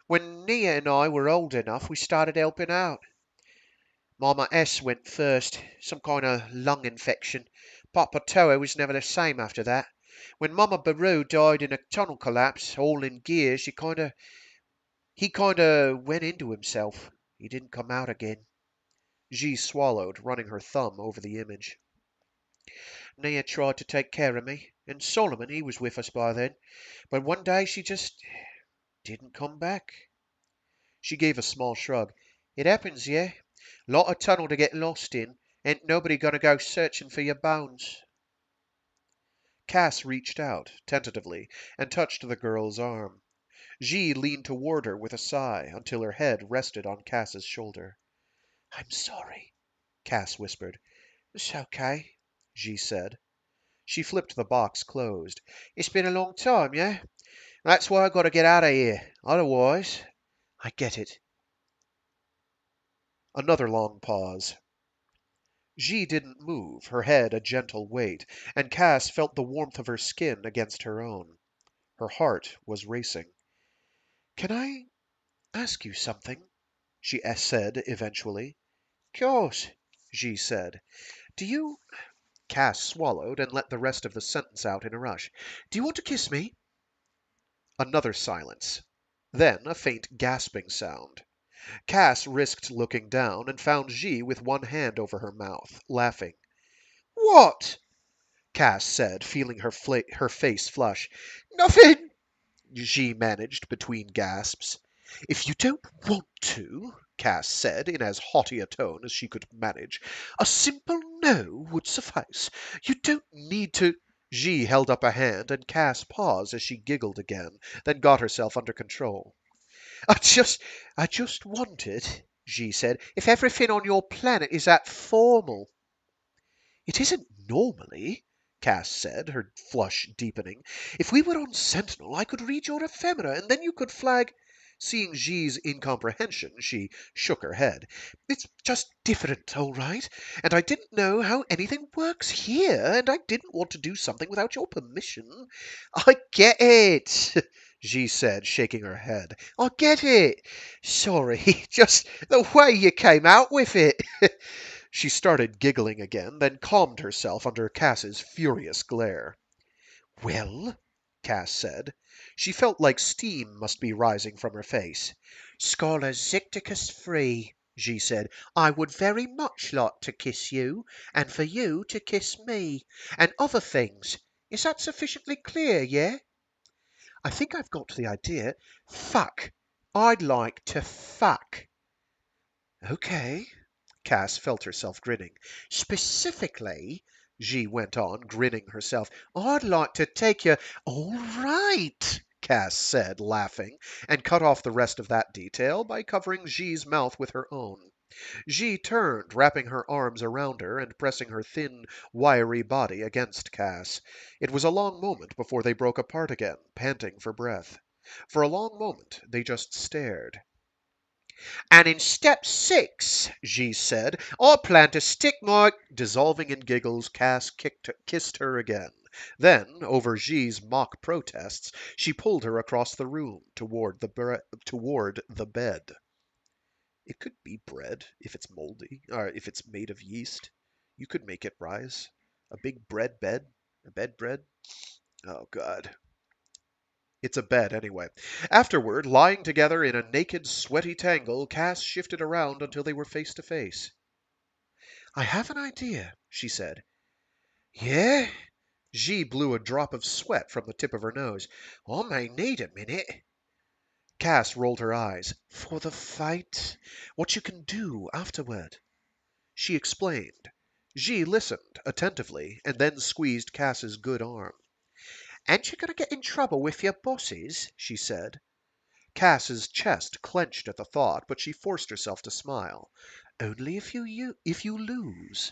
When Nia and I were old enough, we started helping out. Mama S went first. Some kind of lung infection. Papa Toa was never the same after that. When Mama Baru died in a tunnel collapse, all in gear, he kinda went into himself. He didn't come out again. G swallowed, running her thumb over the image. Nia tried to take care of me, and Solomon, he was with us by then. But one day she just didn't come back. She gave a small shrug. It happens, yeah? Lot of tunnel to get lost in. Ain't nobody gonna go searching for your bones. Cass reached out, tentatively, and touched the girl's arm. G leaned toward her with a sigh until her head rested on Cass's shoulder. I'm sorry, Cass whispered. It's okay, G said. She flipped the box closed. It's been a long time, yeah? That's why I gotta get out of here. Otherwise, I get it. Another long pause. G didn't move, her head a gentle weight, and Cass felt the warmth of her skin against her own. Her heart was racing. Can I ask you something? She said eventually. Course, G said. Do you... Cass swallowed and let the rest of the sentence out in a rush. Do you want to kiss me? Another silence. Then a faint gasping sound. Cass risked looking down and found G with one hand over her mouth, laughing. What? Cass said, feeling her face flush. Nothing, G managed between gasps. If you don't want to, Cass said in as haughty a tone as she could manage, a simple no would suffice. You don't need to. G held up a hand, and Cass paused as she giggled again, then got herself under control. I just wondered, G said, if everything on your planet is that formal. It isn't normally, Cass said, her flush deepening. If we were on Sentinel, I could read your ephemera, and then you could flag. Seeing G's incomprehension, she shook her head. It's just different, all right. And I didn't know how anything works here, and I didn't want to do something without your permission. I get it, G said, shaking her head. I get it. Sorry, just the way you came out with it. She started giggling again, then calmed herself under Cass's furious glare. Well, Cass said. She felt like steam must be rising from her face. Scholar Zicticus free, she said. I would very much like to kiss you, and for you to kiss me, and other things. Is that sufficiently clear, yeah? I think I've got the idea. Fuck. I'd like to fuck. Okay. Cass felt herself grinning. Specifically, G went on, grinning herself, I'd like to take you. All right, Cass said, laughing, and cut off the rest of that detail by covering G's mouth with her own. G turned, wrapping her arms around her and pressing her thin, wiry body against Cass. It was a long moment before they broke apart again, panting for breath. For a long moment they just stared. And in step 6, G said, I plan to stick my... Dissolving in giggles, Cass kissed her again. Then, over G's mock protests, she pulled her across the room toward the bed. It could be bread if it's moldy, or if it's made of yeast. You could make it rise. A big bread bed, a bed bread. Oh, God. It's a bed, anyway. Afterward, lying together in a naked, sweaty tangle, Cass shifted around until they were face to face. I have an idea, she said. Yeah? Zhi blew a drop of sweat from the tip of her nose. I may need a minute. Cass rolled her eyes. For the fight? What you can do afterward? She explained. Zhi listened attentively and then squeezed Cass's good arm. Ain't you going to get in trouble with your bosses? She said. Cass's chest clenched at the thought, but she forced herself to smile. Only if you lose.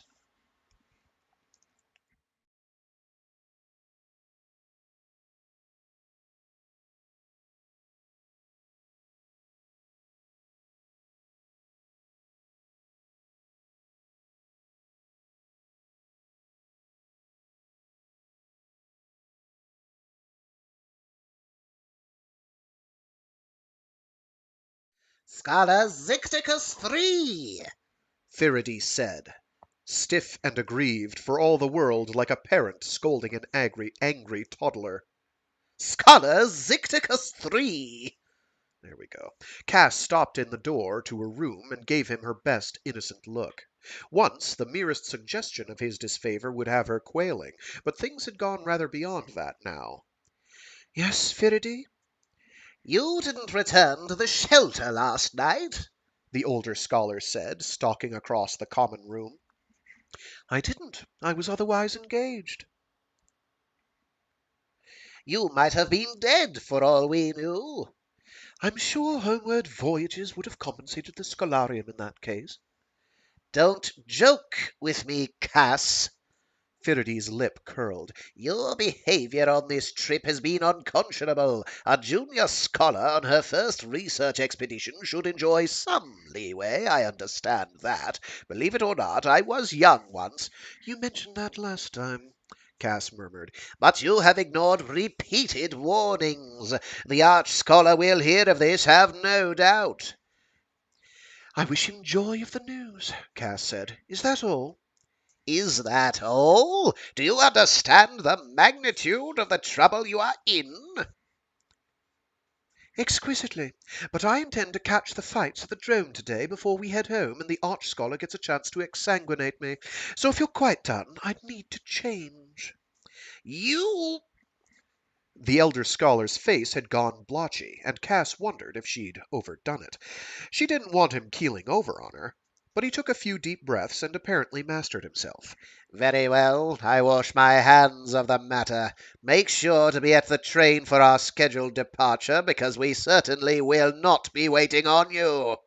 Scholar Zicticus 3! Faraday said, stiff and aggrieved, for all the world like a parent scolding an angry toddler. Scholar Zicticus 3! There we go. Cass stopped in the door to her room and gave him her best innocent look. Once, the merest suggestion of his disfavor would have her quailing, but things had gone rather beyond that now. Yes, Faraday? You didn't return to the shelter last night, The older scholar said, stalking across the common room. I didn't. I was otherwise engaged. You might have been dead for all we knew. I'm sure homeward voyages would have compensated the scholarium in that case. Don't joke with me, Cass. Faraday's lip curled. Your behavior on this trip has been unconscionable. A junior scholar on her first research expedition should enjoy some leeway. I understand that. Believe it or not, I was young once. You mentioned that last time, Cass murmured. But you have ignored repeated warnings. The arch scholar will hear of this, have no doubt. I wish him joy of the news, Cass said. Is that all? Is that all? Do you understand the magnitude of the trouble you are in? Exquisitely. But I intend to catch the fights at the drone today before we head home and the arch scholar gets a chance to exsanguinate me. So if you're quite done, I'd need to change. You The elder scholar's face had gone blotchy, and Cass wondered if she'd overdone it. She didn't want him keeling over on her, but he took a few deep breaths and apparently mastered himself. Very well, I wash my hands of the matter. Make sure to be at the train for our scheduled departure, because we certainly will not be waiting on you.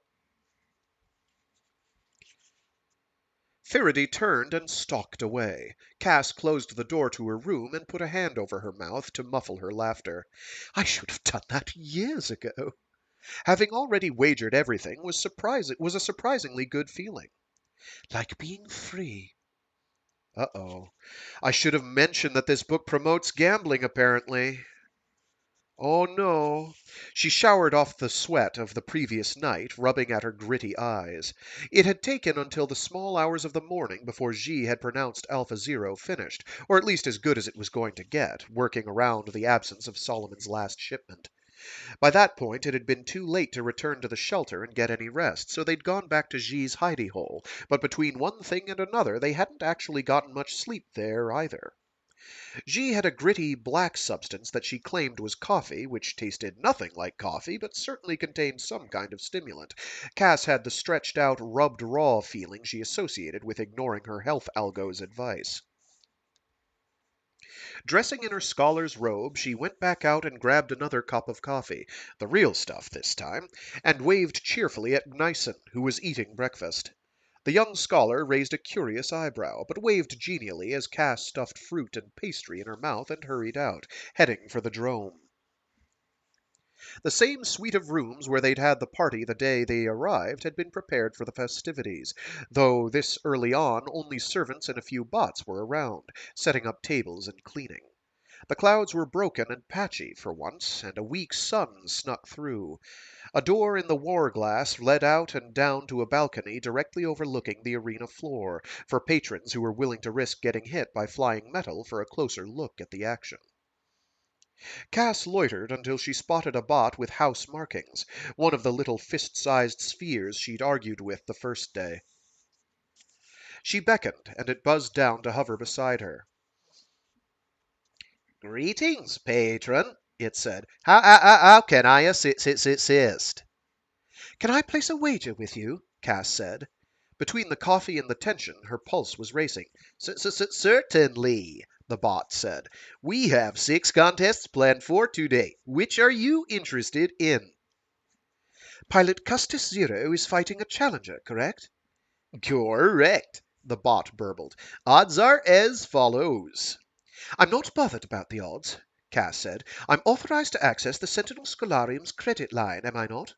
Faraday turned and stalked away. Cass closed the door to her room and put a hand over her mouth to muffle her laughter. I should have done that years ago. Having already wagered everything was a surprisingly good feeling. Like being free. Uh-oh. I should have mentioned that this book promotes gambling, apparently. Oh no. She showered off the sweat of the previous night, rubbing at her gritty eyes. It had taken until the small hours of the morning before Xi had pronounced Alpha Zero finished, or at least as good as it was going to get, working around the absence of Solomon's last shipment. By that point, it had been too late to return to the shelter and get any rest, so they'd gone back to Xi's hidey hole, but between one thing and another, they hadn't actually gotten much sleep there either. Xi had a gritty black substance that she claimed was coffee, which tasted nothing like coffee, but certainly contained some kind of stimulant. Cass had the stretched out, rubbed raw feeling she associated with ignoring her health algo's advice. Dressing in her scholar's robe, she went back out and grabbed another cup of coffee, the real stuff this time, and waved cheerfully at Gnyson, who was eating breakfast. The young scholar raised a curious eyebrow, but waved genially as Cass stuffed fruit and pastry in her mouth and hurried out, heading for the drome. The same suite of rooms where they'd had the party the day they arrived had been prepared for the festivities, though this early on only servants and a few bots were around, setting up tables and cleaning. The clouds were broken and patchy for once, and a weak sun snuck through. A door in the war glass led out and down to a balcony directly overlooking the arena floor, for patrons who were willing to risk getting hit by flying metal for a closer look at the action. Cass loitered until she spotted a bot with house markings, one of the little fist-sized spheres she'd argued with the first day. She beckoned, and it buzzed down to hover beside her. Greetings, patron, it said. How can I assist? Can I place a wager with you? Cass said. Between the coffee and the tension, her pulse was racing. Certainly, the bot said. We have 6 contests planned for today. Which are you interested in? Pilot Custis Zero is fighting a challenger, correct? Correct, the bot burbled. Odds are as follows. I'm not bothered about the odds, Cass said. I'm authorized to access the Sentinel Scholarium's credit line, am I not?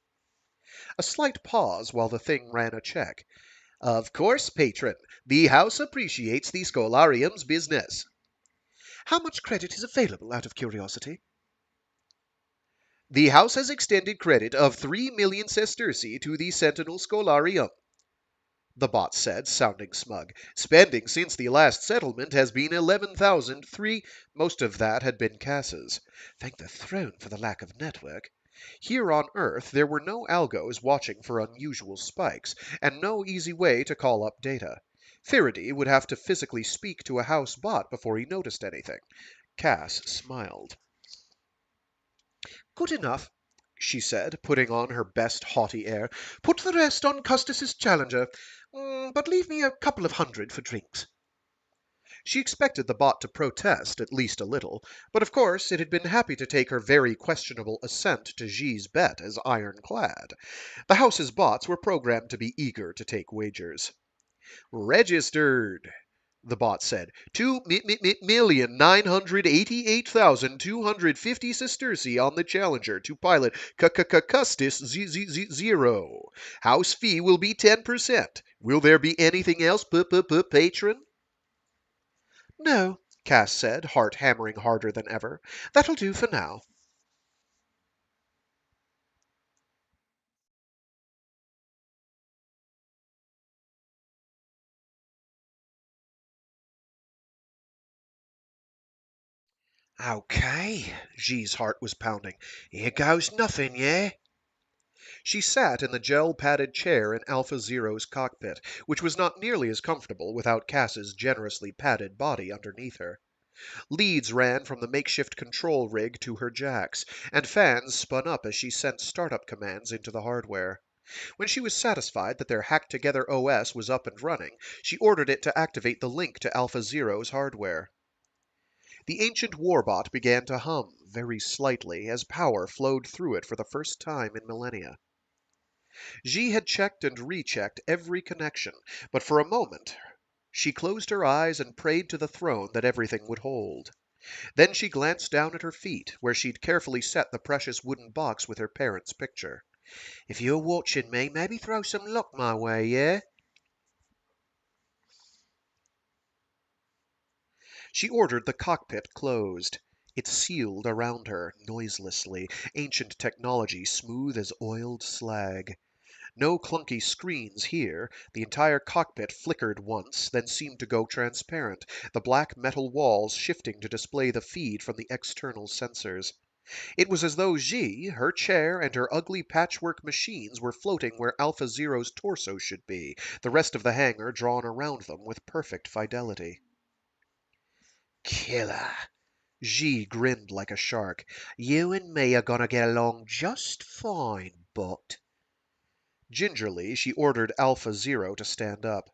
A slight pause while the thing ran a check. Of course, patron. The house appreciates the Scholarium's business. How much credit is available, out of curiosity? The house has extended credit of 3,000,000 sesterci to the Sentinel Scholarium, the bot said, sounding smug. Spending since the last settlement has been 11,003. Most of that had been Cass's. Thank the throne for the lack of network. Here on Earth, there were no algos watching for unusual spikes, and no easy way to call up data. Faraday would have to physically speak to a house bot before he noticed anything. Cass smiled. Good enough, she said, putting on her best haughty air. Put the rest on Custis's challenger, but leave me a couple of hundred for drinks. She expected the bot to protest, at least a little, but of course it had been happy to take her very questionable assent to Xi's bet as ironclad. The house's bots were programmed to be eager to take wagers. Registered, the bot said. 2,988,250 sesterci on the Challenger to pilot Custis Zero. House fee will be 10%. Will there be anything else, patron? No, Cass said, heart hammering harder than ever. That'll do for now. Okay, Xi's heart was pounding. Here goes nothing, yeah? She sat in the gel-padded chair in Alpha Zero's cockpit, which was not nearly as comfortable without Cass's generously padded body underneath her. Leads ran from the makeshift control rig to her jacks, and fans spun up as she sent startup commands into the hardware. When she was satisfied that their hacked-together OS was up and running, she ordered it to activate the link to Alpha Zero's hardware. The ancient warbot began to hum, very slightly, as power flowed through it for the first time in millennia. Xi had checked and rechecked every connection, but for a moment she closed her eyes and prayed to the throne that everything would hold. Then she glanced down at her feet, where she'd carefully set the precious wooden box with her parents' picture. If you're watching me, maybe throw some luck my way, yeah? She ordered the cockpit closed. It sealed around her, noiselessly, ancient technology smooth as oiled slag. No clunky screens here. The entire cockpit flickered once, then seemed to go transparent, the black metal walls shifting to display the feed from the external sensors. It was as though Xi, her chair, and her ugly patchwork machines were floating where Alpha Zero's torso should be, the rest of the hangar drawn around them with perfect fidelity. Killer. Xi grinned like a shark. You and me are gonna get along just fine, but... Gingerly, she ordered Alpha Zero to stand up.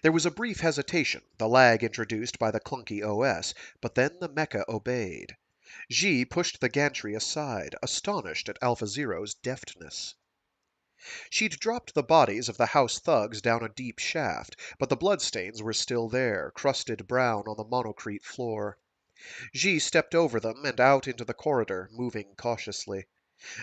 There was a brief hesitation, the lag introduced by the clunky OS, but then the Mecha obeyed. Xi pushed the gantry aside, astonished at Alpha Zero's deftness. She'd dropped the bodies of the house thugs down a deep shaft, but the bloodstains were still there, crusted brown on the monocrete floor. Xi stepped over them and out into the corridor, moving cautiously.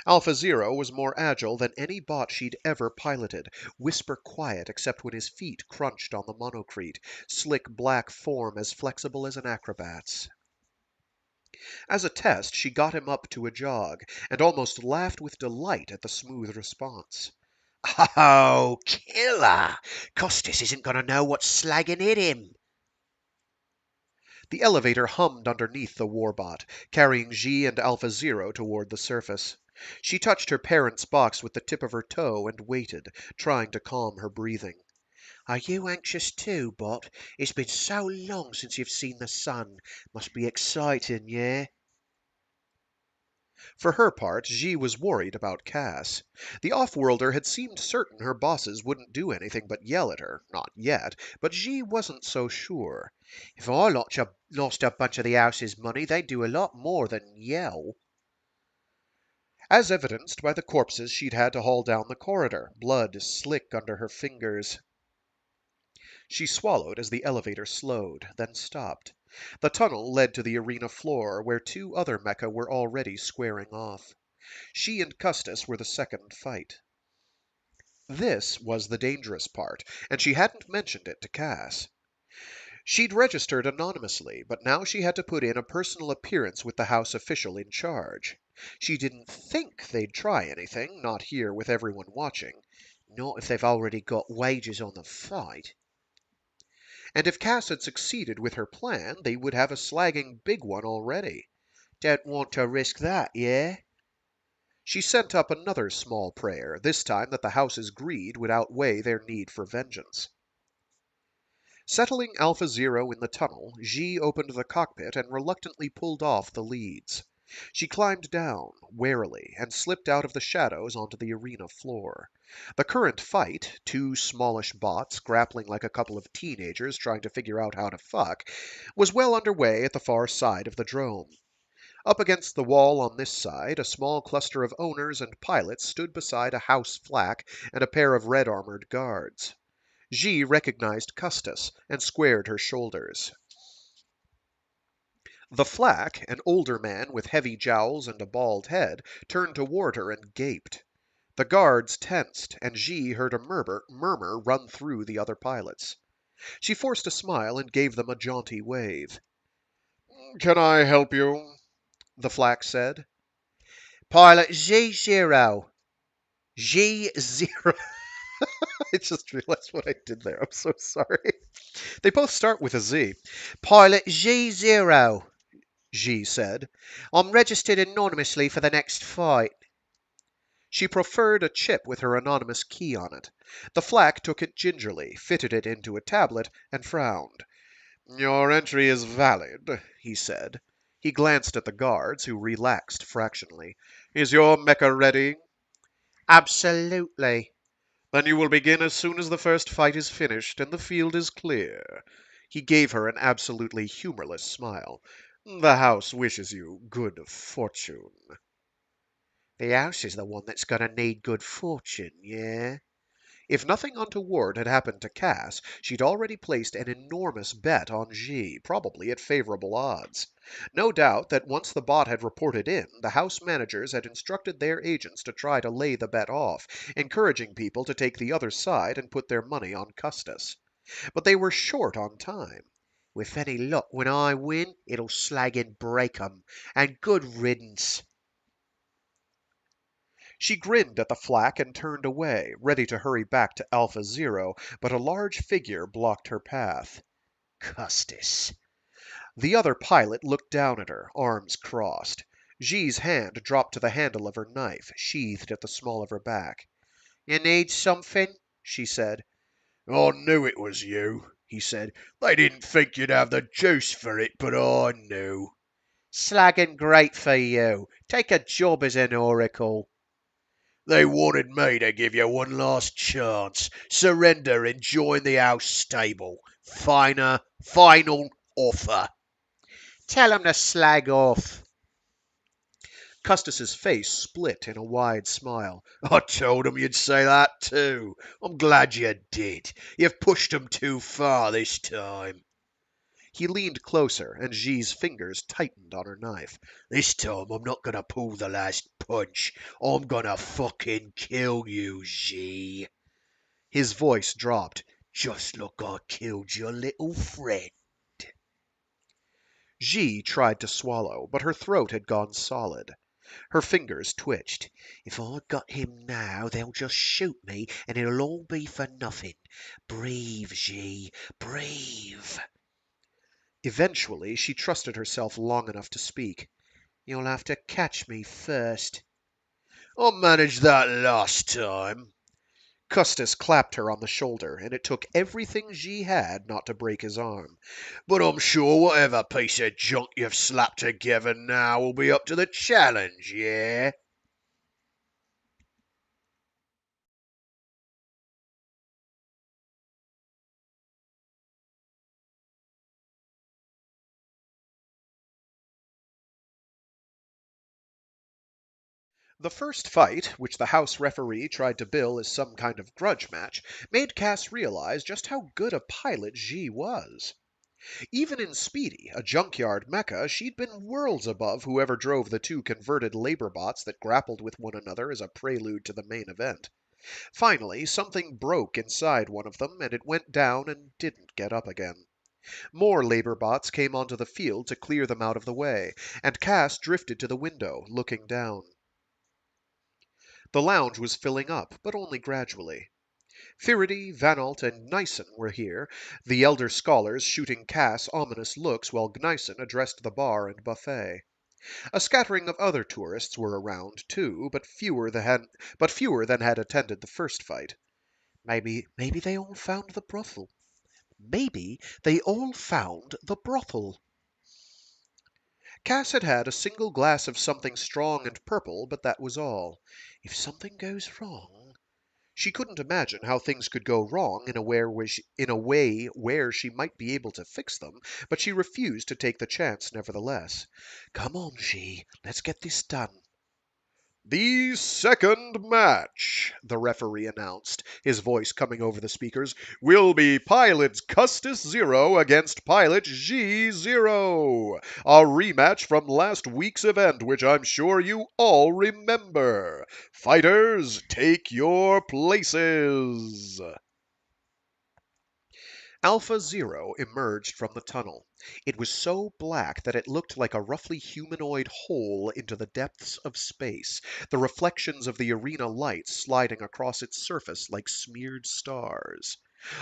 Alpha Zero was more agile than any bot she'd ever piloted, whisper quiet except when his feet crunched on the monocrete, slick black form as flexible as an acrobat's. As a test, she got him up to a jog, and almost laughed with delight at the smooth response. Oh, killer! Costis isn't gonna know what's slagging at him. The elevator hummed underneath the warbot, carrying G and Alpha Zero toward the surface. She touched her parents' box with the tip of her toe and waited, trying to calm her breathing. Are you anxious too, Bot? It's been so long since you've seen the sun. Must be exciting, yeah? For her part, G was worried about Cass. The off-worlder had seemed certain her bosses wouldn't do anything but yell at her. Not yet, but G wasn't so sure. If I lost a bunch of the house's money, they'd do a lot more than yell. As evidenced by the corpses she'd had to haul down the corridor, blood slick under her fingers. She swallowed as the elevator slowed, then stopped. The tunnel led to the arena floor, where two other mecha were already squaring off. She and Custis were the second fight. This was the dangerous part, and she hadn't mentioned it to Cass. She'd registered anonymously, but now she had to put in a personal appearance with the house official in charge. She didn't think they'd try anything, not here with everyone watching. Not if they've already got wages on the fight. And if Cass had succeeded with her plan, they would have a slagging big one already. Don't want to risk that, yeah? She sent up another small prayer, this time that the house's greed would outweigh their need for vengeance. Settling Alpha Zero in the tunnel, G opened the cockpit and reluctantly pulled off the leads. She climbed down, warily, and slipped out of the shadows onto the arena floor. The current fight, two smallish bots grappling like a couple of teenagers trying to figure out how to fuck, was well underway at the far side of the drome. Up against the wall on this side, a small cluster of owners and pilots stood beside a house flak and a pair of red-armored guards. Xi recognized Custis and squared her shoulders. The flak, an older man with heavy jowls and a bald head, turned toward her and gaped. The guards tensed, and Xi heard a murmur run through the other pilots. She forced a smile and gave them a jaunty wave. "Can I help you?" the flak said. Pilot Z0. G0. I just realized what I did there. I'm so sorry. They both start with a Z. Pilot G0, Xi said. I'm registered anonymously for the next fight. She proffered a chip with her anonymous key on it. The flak took it gingerly, fitted it into a tablet, and frowned. "Your entry is valid," he said. He glanced at the guards, who relaxed fractionally. "Is your mecha ready?" Absolutely. "Then you will begin as soon as the first fight is finished and the field is clear." He gave her an absolutely humorless smile. "The house wishes you good fortune." The house is the one that's gonna need good fortune, yeah? If nothing untoward had happened to Cass, she'd already placed an enormous bet on G, probably at favorable odds. No doubt that once the bot had reported in, the house managers had instructed their agents to try to lay the bet off, encouraging people to take the other side and put their money on Custis. But they were short on time. With any luck, when I win, it'll slag and break 'em. And good riddance. She grinned at the flak and turned away, ready to hurry back to Alpha Zero, but a large figure blocked her path. Custis. The other pilot looked down at her, arms crossed. G's hand dropped to the handle of her knife, sheathed at the small of her back. You need something? She said. "I knew it was you," he said. "They didn't think you'd have the juice for it, but I knew." Slagging great for you. Take a job as an oracle. "They wanted me to give you one last chance. Surrender and join the house stable. Final offer." Tell 'em to slag off. Custis's face split in a wide smile. "I told 'em you'd say that too. I'm glad you did. You've pushed 'em too far this time." He leaned closer, and G's fingers tightened on her knife. "This time I'm not gonna pull the last punch. I'm gonna fucking kill you, G." His voice dropped. "Just like I killed your little friend." G tried to swallow, but her throat had gone solid. Her fingers twitched. If I got him now, they'll just shoot me, and it'll all be for nothing. Breathe, G. Breathe. Eventually, she trusted herself long enough to speak. You'll have to catch me first. I managed that last time. Custis clapped her on the shoulder, and it took everything Zhi had not to break his arm. But I'm sure whatever piece of junk you've slapped together now will be up to the challenge, yeah? The first fight, which the house referee tried to bill as some kind of grudge match, made Cass realize just how good a pilot Zhi was. Even in Speedy, a junkyard mecha, she'd been worlds above whoever drove the two converted labor bots that grappled with one another as a prelude to the main event. Finally, something broke inside one of them, and it went down and didn't get up again. More labor bots came onto the field to clear them out of the way, and Cass drifted to the window, looking down. The lounge was filling up, but only gradually. Firidy, Vanalt, and Gnyson were here, the elder scholars shooting Cass ominous looks while Gnyson addressed the bar and buffet. A scattering of other tourists were around, too, but fewer than had attended the first fight. Maybe they all found the brothel. Maybe they all found the brothel. Cass had had a single glass of something strong and purple, but that was all. If something goes wrong... She couldn't imagine how things could go wrong in a way where she might be able to fix them, but she refused to take the chance nevertheless. Come on, Zhi, let's get this done. The second match, the referee announced, his voice coming over the speakers, will be Pilot Custis 0 against Pilot Zhi 0. A rematch from last week's event, which I'm sure you all remember. Fighters, take your places. Alpha Zero emerged from the tunnel. It was so black that it looked like a roughly humanoid hole into the depths of space, the reflections of the arena lights sliding across its surface like smeared stars.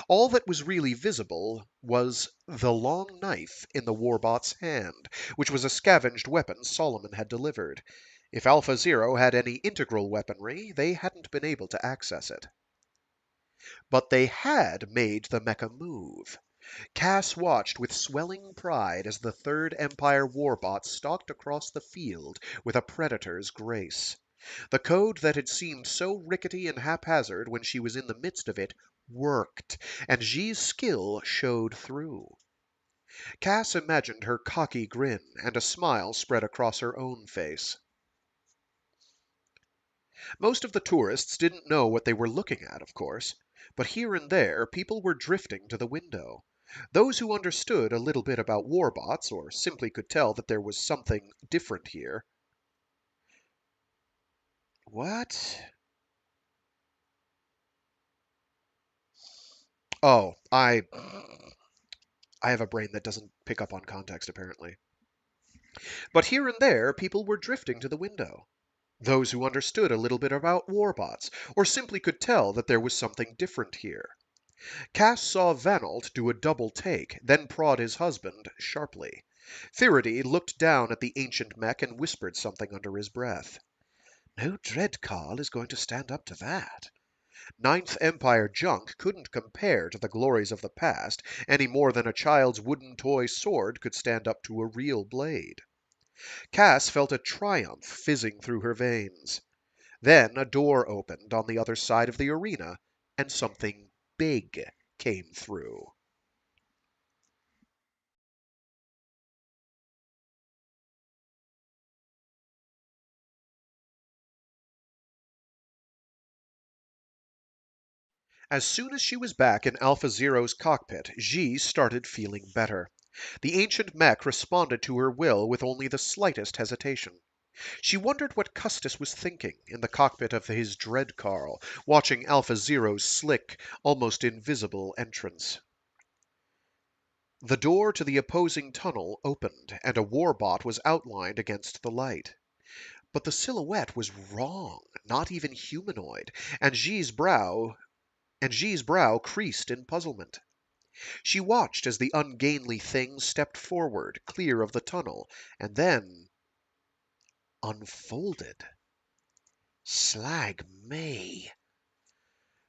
All that was really visible was the long knife in the warbot's hand, which was a scavenged weapon Solomon had delivered. If Alpha Zero had any integral weaponry, they hadn't been able to access it. But they had made the mecha move. Cass watched with swelling pride as the Third Empire warbot stalked across the field with a predator's grace. The code that had seemed so rickety and haphazard when she was in the midst of it worked, and Zhi's skill showed through. Cass imagined her cocky grin, and a smile spread across her own face. Most of the tourists didn't know what they were looking at, of course, but here and there people were drifting to the window. Those who understood a little bit about warbots, or simply could tell that there was something different here. What? Oh, I have a brain that doesn't pick up on context, apparently. But here and there people were drifting to the window. Those who understood a little bit about warbots, or simply could tell that there was something different here. Cass saw Vanalt do a double take, then prod his husband sharply. Firidy looked down at the ancient mech and whispered something under his breath. No dread Carl is going to stand up to that. Ninth Empire junk couldn't compare to the glories of the past any more than a child's wooden toy sword could stand up to a real blade. Cass felt a triumph fizzing through her veins. Then a door opened on the other side of the arena, and something big came through. As soon as she was back in Alpha Zero's cockpit, Zhi started feeling better. The ancient mech responded to her will with only the slightest hesitation. She wondered what Custis was thinking in the cockpit of his dread Carl, watching Alpha Zero's slick, almost invisible entrance. The door to the opposing tunnel opened, and a warbot was outlined against the light. But the silhouette was wrong, not even humanoid, and Zhi's brow creased in puzzlement. She watched as the ungainly thing stepped forward, clear of the tunnel, and then unfolded. Slag me.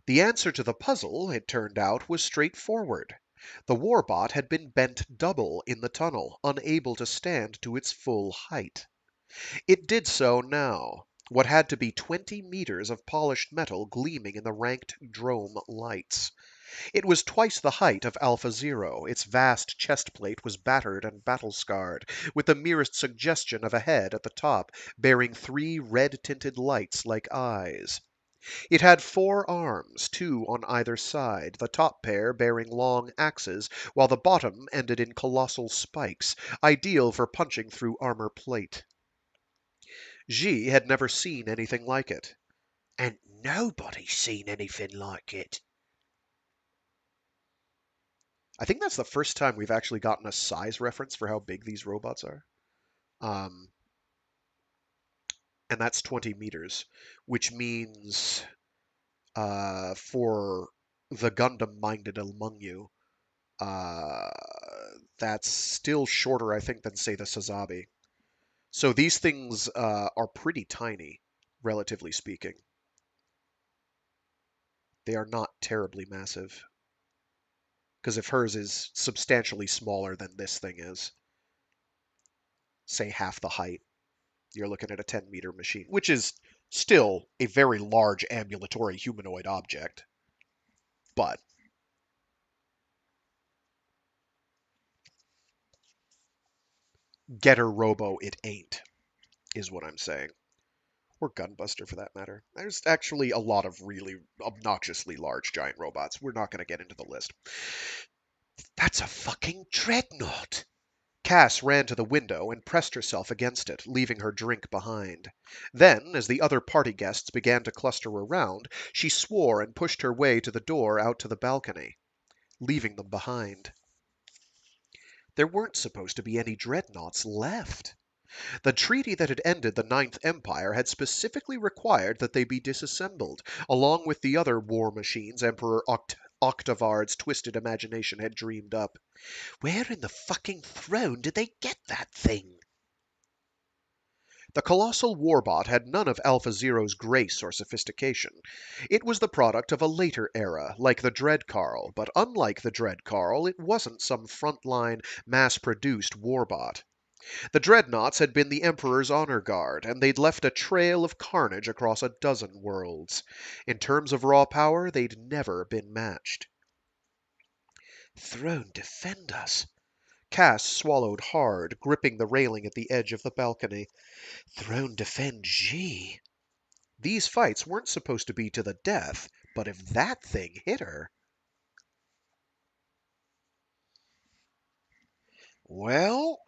The answer to the puzzle, it turned out, was straightforward. The warbot had been bent double in the tunnel, unable to stand to its full height. It did so now, what had to be 20 meters of polished metal gleaming in the ranked drome lights. It was twice the height of Alpha Zero. Its vast chest plate was battered and battle-scarred, with the merest suggestion of a head at the top, bearing 3 red-tinted lights like eyes. It had 4 arms, 2 on either side, the top pair bearing long axes, while the bottom ended in colossal spikes, ideal for punching through armor plate. Zhi had never seen anything like it. And nobody's seen anything like it. I think that's the first time we've actually gotten a size reference for how big these robots are. Um, and that's 20 meters, which means for the Gundam-minded among you, uh, that's still shorter, I think, than, say, the Sazabi. So these things are pretty tiny, relatively speaking. They are not terribly massive. Because if hers is substantially smaller than this thing is, say half the height, you're looking at a 10-meter machine, which is still a very large ambulatory humanoid object. But Getter Robo it ain't, is what I'm saying. Or Gunbuster for that matter. There's actually a lot of really obnoxiously large giant robots. We're not going to get into the list. That's a fucking dreadnought. Kas ran to the window and pressed herself against it, leaving her drink behind. Then, as the other party guests began to cluster around, she swore and pushed her way to the door out to the balcony, leaving them behind. There weren't supposed to be any dreadnoughts left. The treaty that had ended the Ninth Empire had specifically required that they be disassembled, along with the other war machines Emperor Octavard's twisted imagination had dreamed up. Where in the fucking throne did they get that thing? The colossal warbot had none of Alpha Zero's grace or sophistication. It was the product of a later era, like the Dread Carl, but unlike the Dread Carl, it wasn't some frontline, mass-produced warbot. The dreadnoughts had been the Emperor's honor guard, and they'd left a trail of carnage across a dozen worlds. In terms of raw power, they'd never been matched. Throne defend us. Kas swallowed hard, gripping the railing at the edge of the balcony. Throne defend Zhi. These fights weren't supposed to be to the death, but if that thing hit her... Well,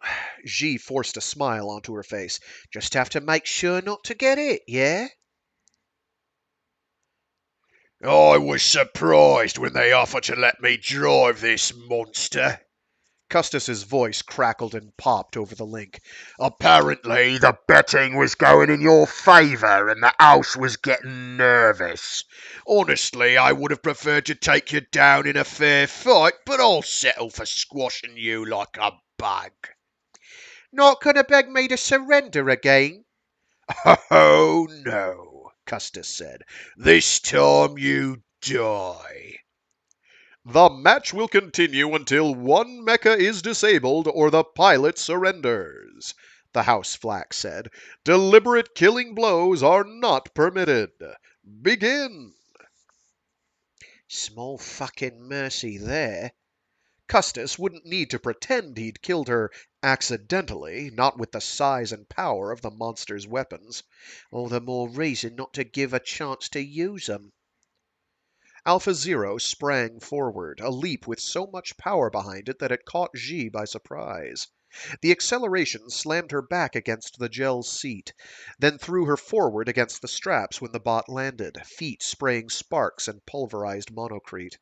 Zhi forced a smile onto her face. just have to make sure not to get it, yeah? I was surprised when they offered to let me drive this monster. Custis's voice crackled and popped over the link. Apparently, the betting was going in your favour and the house was getting nervous. Honestly, I would have preferred to take you down in a fair fight, but I'll settle for squashing you like a bug. Not gonna beg me to surrender again? Oh no, Custis said. This time you die. The match will continue until one mecha is disabled or the pilot surrenders, the House Flack said. Deliberate killing blows are not permitted. Begin. Small fucking mercy there. Custis wouldn't need to pretend he'd killed her accidentally, not with the size and power of the monster's weapons. All the more reason not to give a chance to use 'em. Alpha Zero sprang forward, a leap with so much power behind it that it caught Zhi by surprise. The acceleration slammed her back against the gel's seat, then threw her forward against the straps when the bot landed, feet spraying sparks and pulverized monocrete.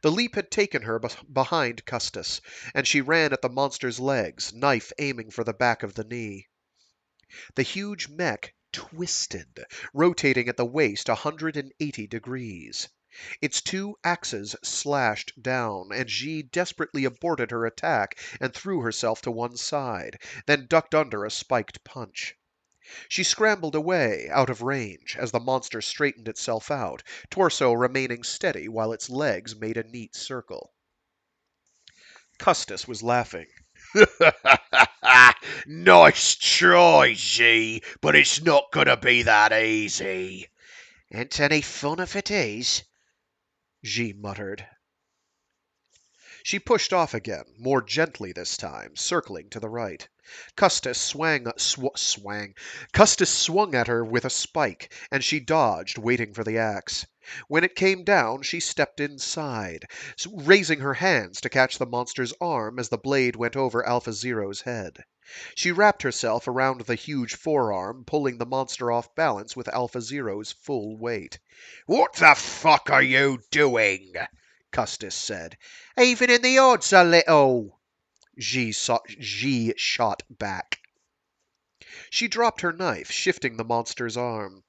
The leap had taken her behind Custis, and she ran at the monster's legs, knife aiming for the back of the knee. The huge mech twisted, rotating at the waist 180 degrees. Its two axes slashed down, and Zhi desperately aborted her attack and threw herself to one side, then ducked under a spiked punch. She scrambled away, out of range, as the monster straightened itself out, torso remaining steady while its legs made a neat circle. Custis was laughing. Nice try, Z, but it's not gonna be that easy. Ain't any fun if it is, Zhi muttered. She pushed off again, more gently this time, circling to the right. Custis Custis swung at her with a spike, and she dodged, waiting for the axe. When it came down, she stepped inside, raising her hands to catch the monster's arm as the blade went over Alpha Zero's head. She wrapped herself around the huge forearm, pulling the monster off balance with Alpha Zero's full weight. What the fuck are you doing? Custis said. Even in the odds a little. Zhi shot back. She dropped her knife, shifting the monster's arm.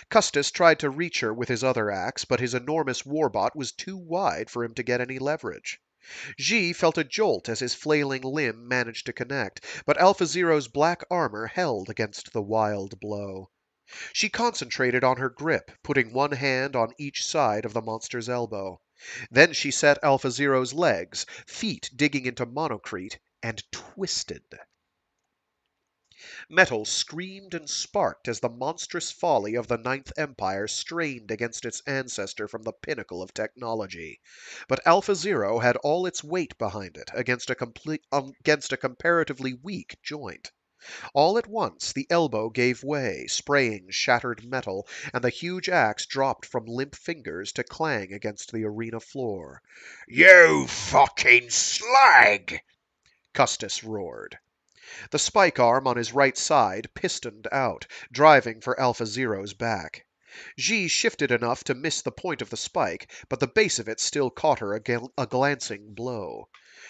Custis tried to reach her with his other axe, but his enormous warbot was too wide for him to get any leverage. Zhi felt a jolt as his flailing limb managed to connect, but Alpha Zero's black armor held against the wild blow. She concentrated on her grip, putting one hand on each side of the monster's elbow. Then she set Alpha Zero's legs, feet digging into monocrete, and twisted. Metal screamed and sparked as the monstrous folly of the Ninth Empire strained against its ancestor from the pinnacle of technology. But Alpha Zero had all its weight behind it against a comparatively weak joint. All at once, the elbow gave way, spraying shattered metal, and the huge axe dropped from limp fingers to clang against the arena floor. You fucking slag! Custis roared. The spike arm on his right side pistoned out, driving for Alpha Zero's back. Zhi shifted enough to miss the point of the spike, but the base of it still caught her a glancing blow.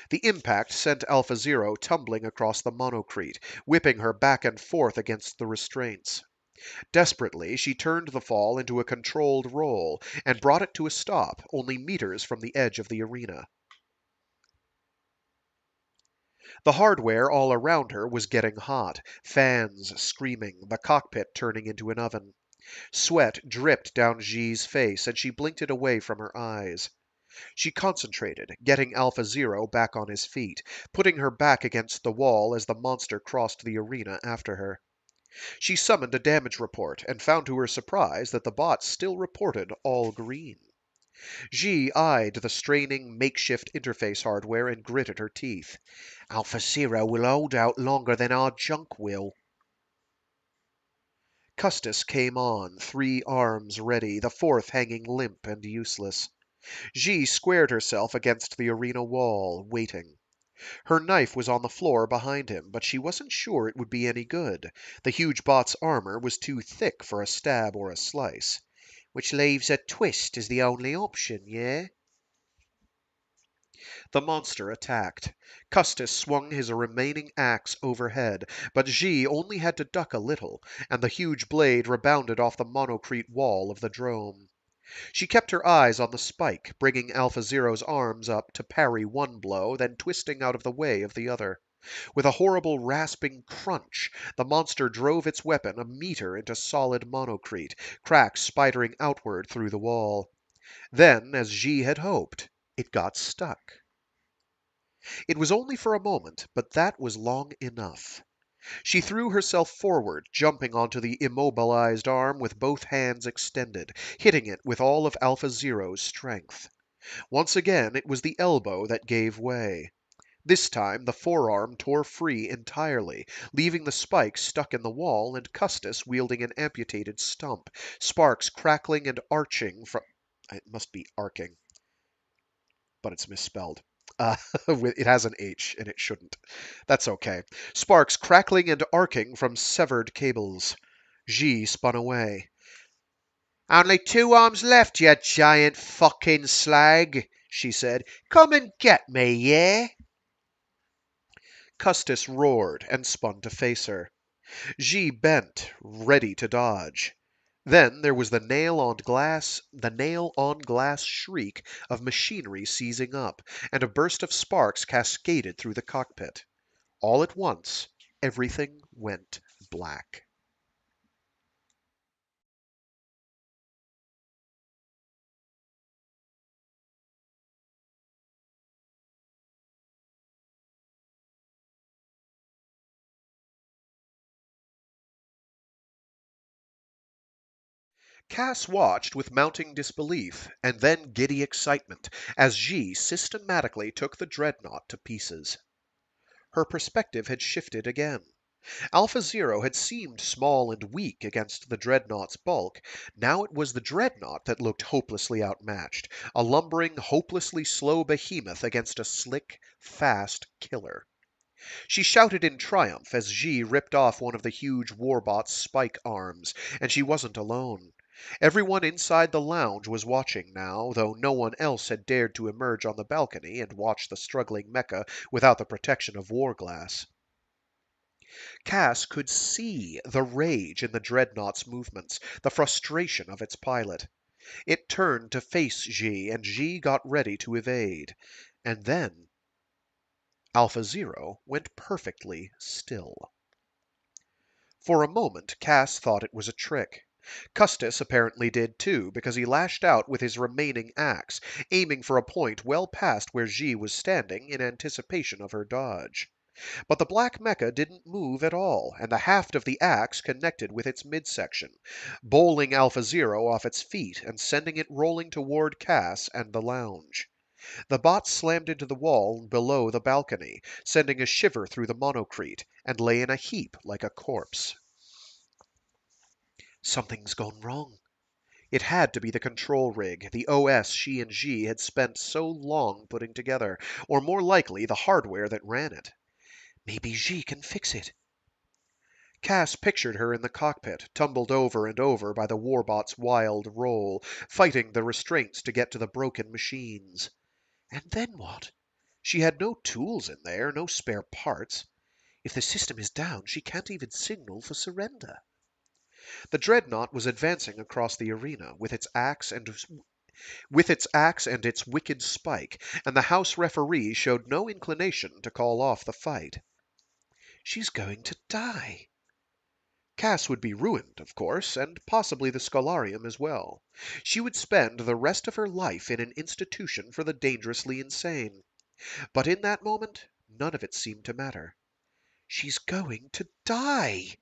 The impact sent Alpha Zero tumbling across the monocrete, whipping her back and forth against the restraints. Desperately, she turned the fall into a controlled roll and brought it to a stop, only meters from the edge of the arena. The hardware all around her was getting hot, fans screaming, the cockpit turning into an oven. Sweat dripped down Zhi's face, and she blinked it away from her eyes. She concentrated, getting Alpha Zero back on his feet, putting her back against the wall as the monster crossed the arena after her. She summoned a damage report, and found to her surprise that the bot still reported all green. Zhi eyed the straining, makeshift interface hardware and gritted her teeth. Alpha Zero will hold out longer than our junk will. Custis came on, 3 arms ready, the fourth hanging limp and useless. Zhi squared herself against the arena wall, waiting. Her knife was on the floor behind him, but she wasn't sure it would be any good. The huge bot's armor was too thick for a stab or a slice. Which leaves a twist as the only option, yeah? The monster attacked. Custis swung his remaining axe overhead, but Zhi only had to duck a little, and the huge blade rebounded off the monocrete wall of the drome. She kept her eyes on the spike, bringing Alpha Zero's arms up to parry one blow, then twisting out of the way of the other. With a horrible rasping crunch, the monster drove its weapon a meter into solid monocrete, cracks spidering outward through the wall. Then, as Zhi had hoped, it got stuck. It was only for a moment, but that was long enough. She threw herself forward, jumping onto the immobilized arm with both hands extended, hitting it with all of Alpha Zero's strength. Once again, it was the elbow that gave way. This time, the forearm tore free entirely, leaving the spike stuck in the wall and Custis wielding an amputated stump, sparks crackling and arching from. It must be arcing, but it's misspelled. It has an H, and it shouldn't. That's okay. Sparks crackling and arcing from severed cables. Zhi spun away. Only 2 arms left, you giant fucking slag, she said. Come and get me, yeah? Custis roared and spun to face her. Zhi bent, ready to dodge. Then there was the nail on glass shriek of machinery seizing up, and a burst of sparks cascaded through the cockpit. All at once, everything went black. Cass watched with mounting disbelief and then giddy excitement as G systematically took the dreadnought to pieces. Her perspective had shifted again. Alpha Zero had seemed small and weak against the dreadnought's bulk. Now it was the dreadnought that looked hopelessly outmatched, a lumbering, hopelessly slow behemoth against a slick, fast killer. She shouted in triumph as Xi ripped off one of the huge warbot's spike arms, and she wasn't alone. Everyone inside the lounge was watching now, though no one else had dared to emerge on the balcony and watch the struggling mecha without the protection of war glass. Cass could see the rage in the dreadnought's movements, the frustration of its pilot. It turned to face Xi, and Xi got ready to evade. And then Alpha Zero went perfectly still. For a moment, Cass thought it was a trick. Custis apparently did too, because he lashed out with his remaining axe, aiming for a point well past where Xi was standing in anticipation of her dodge. But the black mecha didn't move at all, and the haft of the axe connected with its midsection, bowling Alpha Zero off its feet and sending it rolling toward Cass and the lounge. The bot slammed into the wall below the balcony, sending a shiver through the monocrete, and lay in a heap like a corpse. Something's gone wrong. It had to be the control rig, the OS she and G had spent so long putting together, or more likely the hardware that ran it. Maybe G can fix it. Cass pictured her in the cockpit, tumbled over and over by the warbot's wild roll, fighting the restraints to get to the broken machines. And then what? She had no tools in there, no spare parts. If the system is down, she can't even signal for surrender. The dreadnought was advancing across the arena with its axe and its wicked spike, and the house referee showed no inclination to call off the fight. She's going to die. Cass would be ruined, of course, and possibly the Scholarium as well. She would spend the rest of her life in an institution for the dangerously insane. But in that moment, none of it seemed to matter. She's going to die!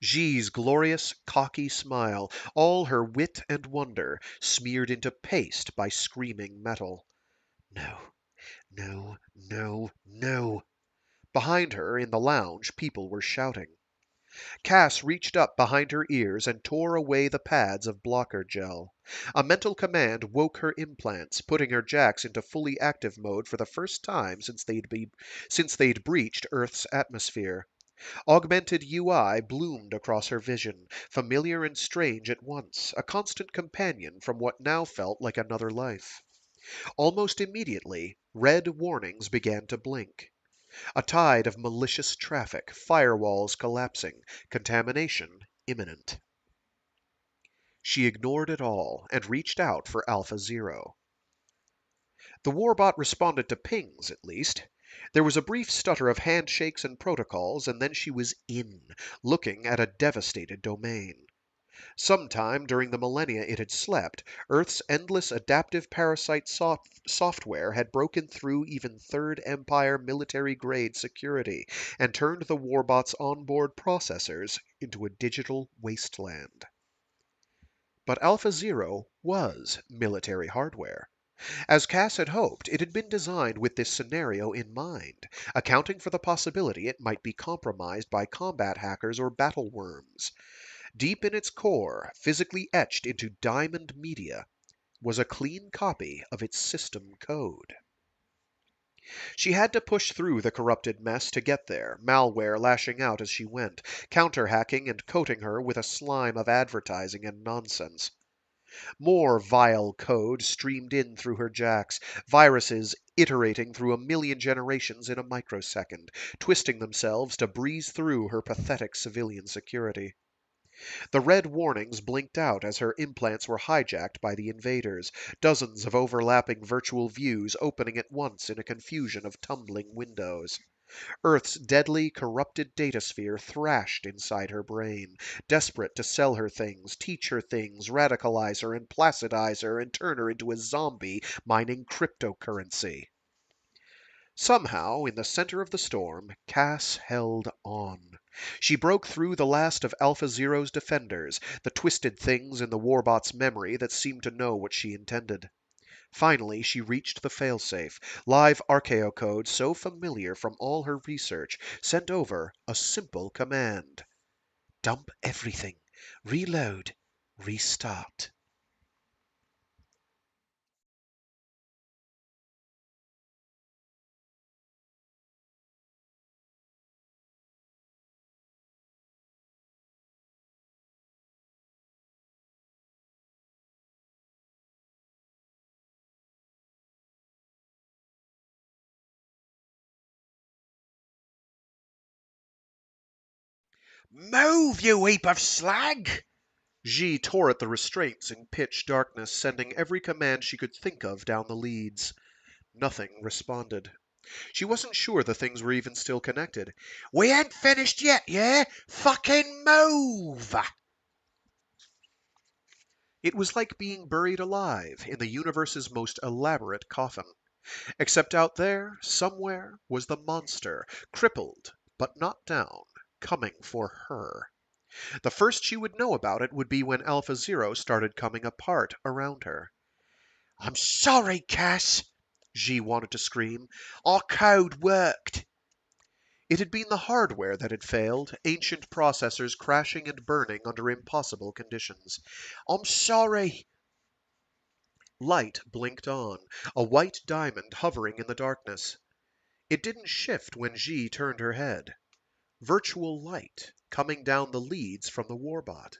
Xi's glorious, cocky smile, all her wit and wonder, smeared into paste by screaming metal. No, no, no, no. Behind her, in the lounge, people were shouting. Cass reached up behind her ears and tore away the pads of blocker gel. A mental command woke her implants, putting her jacks into fully active mode for the first time since they'd breached Earth's atmosphere. Augmented UI bloomed across her vision, familiar and strange at once, a constant companion from what now felt like another life. Almost immediately, red warnings began to blink. A tide of malicious traffic, firewalls collapsing, contamination imminent. She ignored it all and reached out for Alpha Zero. The warbot responded to pings, at least. There was a brief stutter of handshakes and protocols, and then she was in, looking at a devastated domain. Sometime during the millennia it had slept, Earth's endless adaptive parasite software had broken through even Third Empire military-grade security and turned the warbot's onboard processors into a digital wasteland. But Alpha Zero was military hardware. As Cass had hoped, it had been designed with this scenario in mind, accounting for the possibility it might be compromised by combat hackers or battle worms. Deep in its core, physically etched into diamond media, was a clean copy of its system code. She had to push through the corrupted mess to get there, malware lashing out as she went, counter-hacking and coating her with a slime of advertising and nonsense. More vile code streamed in through her jacks, viruses iterating through a million generations in a microsecond, twisting themselves to breeze through her pathetic civilian security. The red warnings blinked out as her implants were hijacked by the invaders, dozens of overlapping virtual views opening at once in a confusion of tumbling windows. Earth's deadly, corrupted datasphere thrashed inside her brain, desperate to sell her things, teach her things, radicalize her and placidize her and turn her into a zombie mining cryptocurrency. Somehow, in the center of the storm, Kas held on. She broke through the last of Alpha Zero's defenders, the twisted things in the warbot's memory that seemed to know what she intended. Finally, she reached the failsafe, live archaeocode so familiar from all her research, sent over a simple command. Dump everything. Reload. Restart. Move, you heap of slag! Xi tore at the restraints in pitch darkness, sending every command she could think of down the leads. Nothing responded. She wasn't sure the things were even still connected. We ain't finished yet, yeah? Fucking move! It was like being buried alive in the universe's most elaborate coffin. Except out there, somewhere, was the monster, crippled but not down, coming for her. The first she would know about it would be when Alpha Zero started coming apart around her. I'm sorry, Kas. Xi wanted to scream. Our code worked. It had been the hardware that had failed, ancient processors crashing and burning under impossible conditions. I'm sorry. Light blinked on, a white diamond hovering in the darkness. It didn't shift when Xi turned her head. Virtual light coming down the leads from the warbot.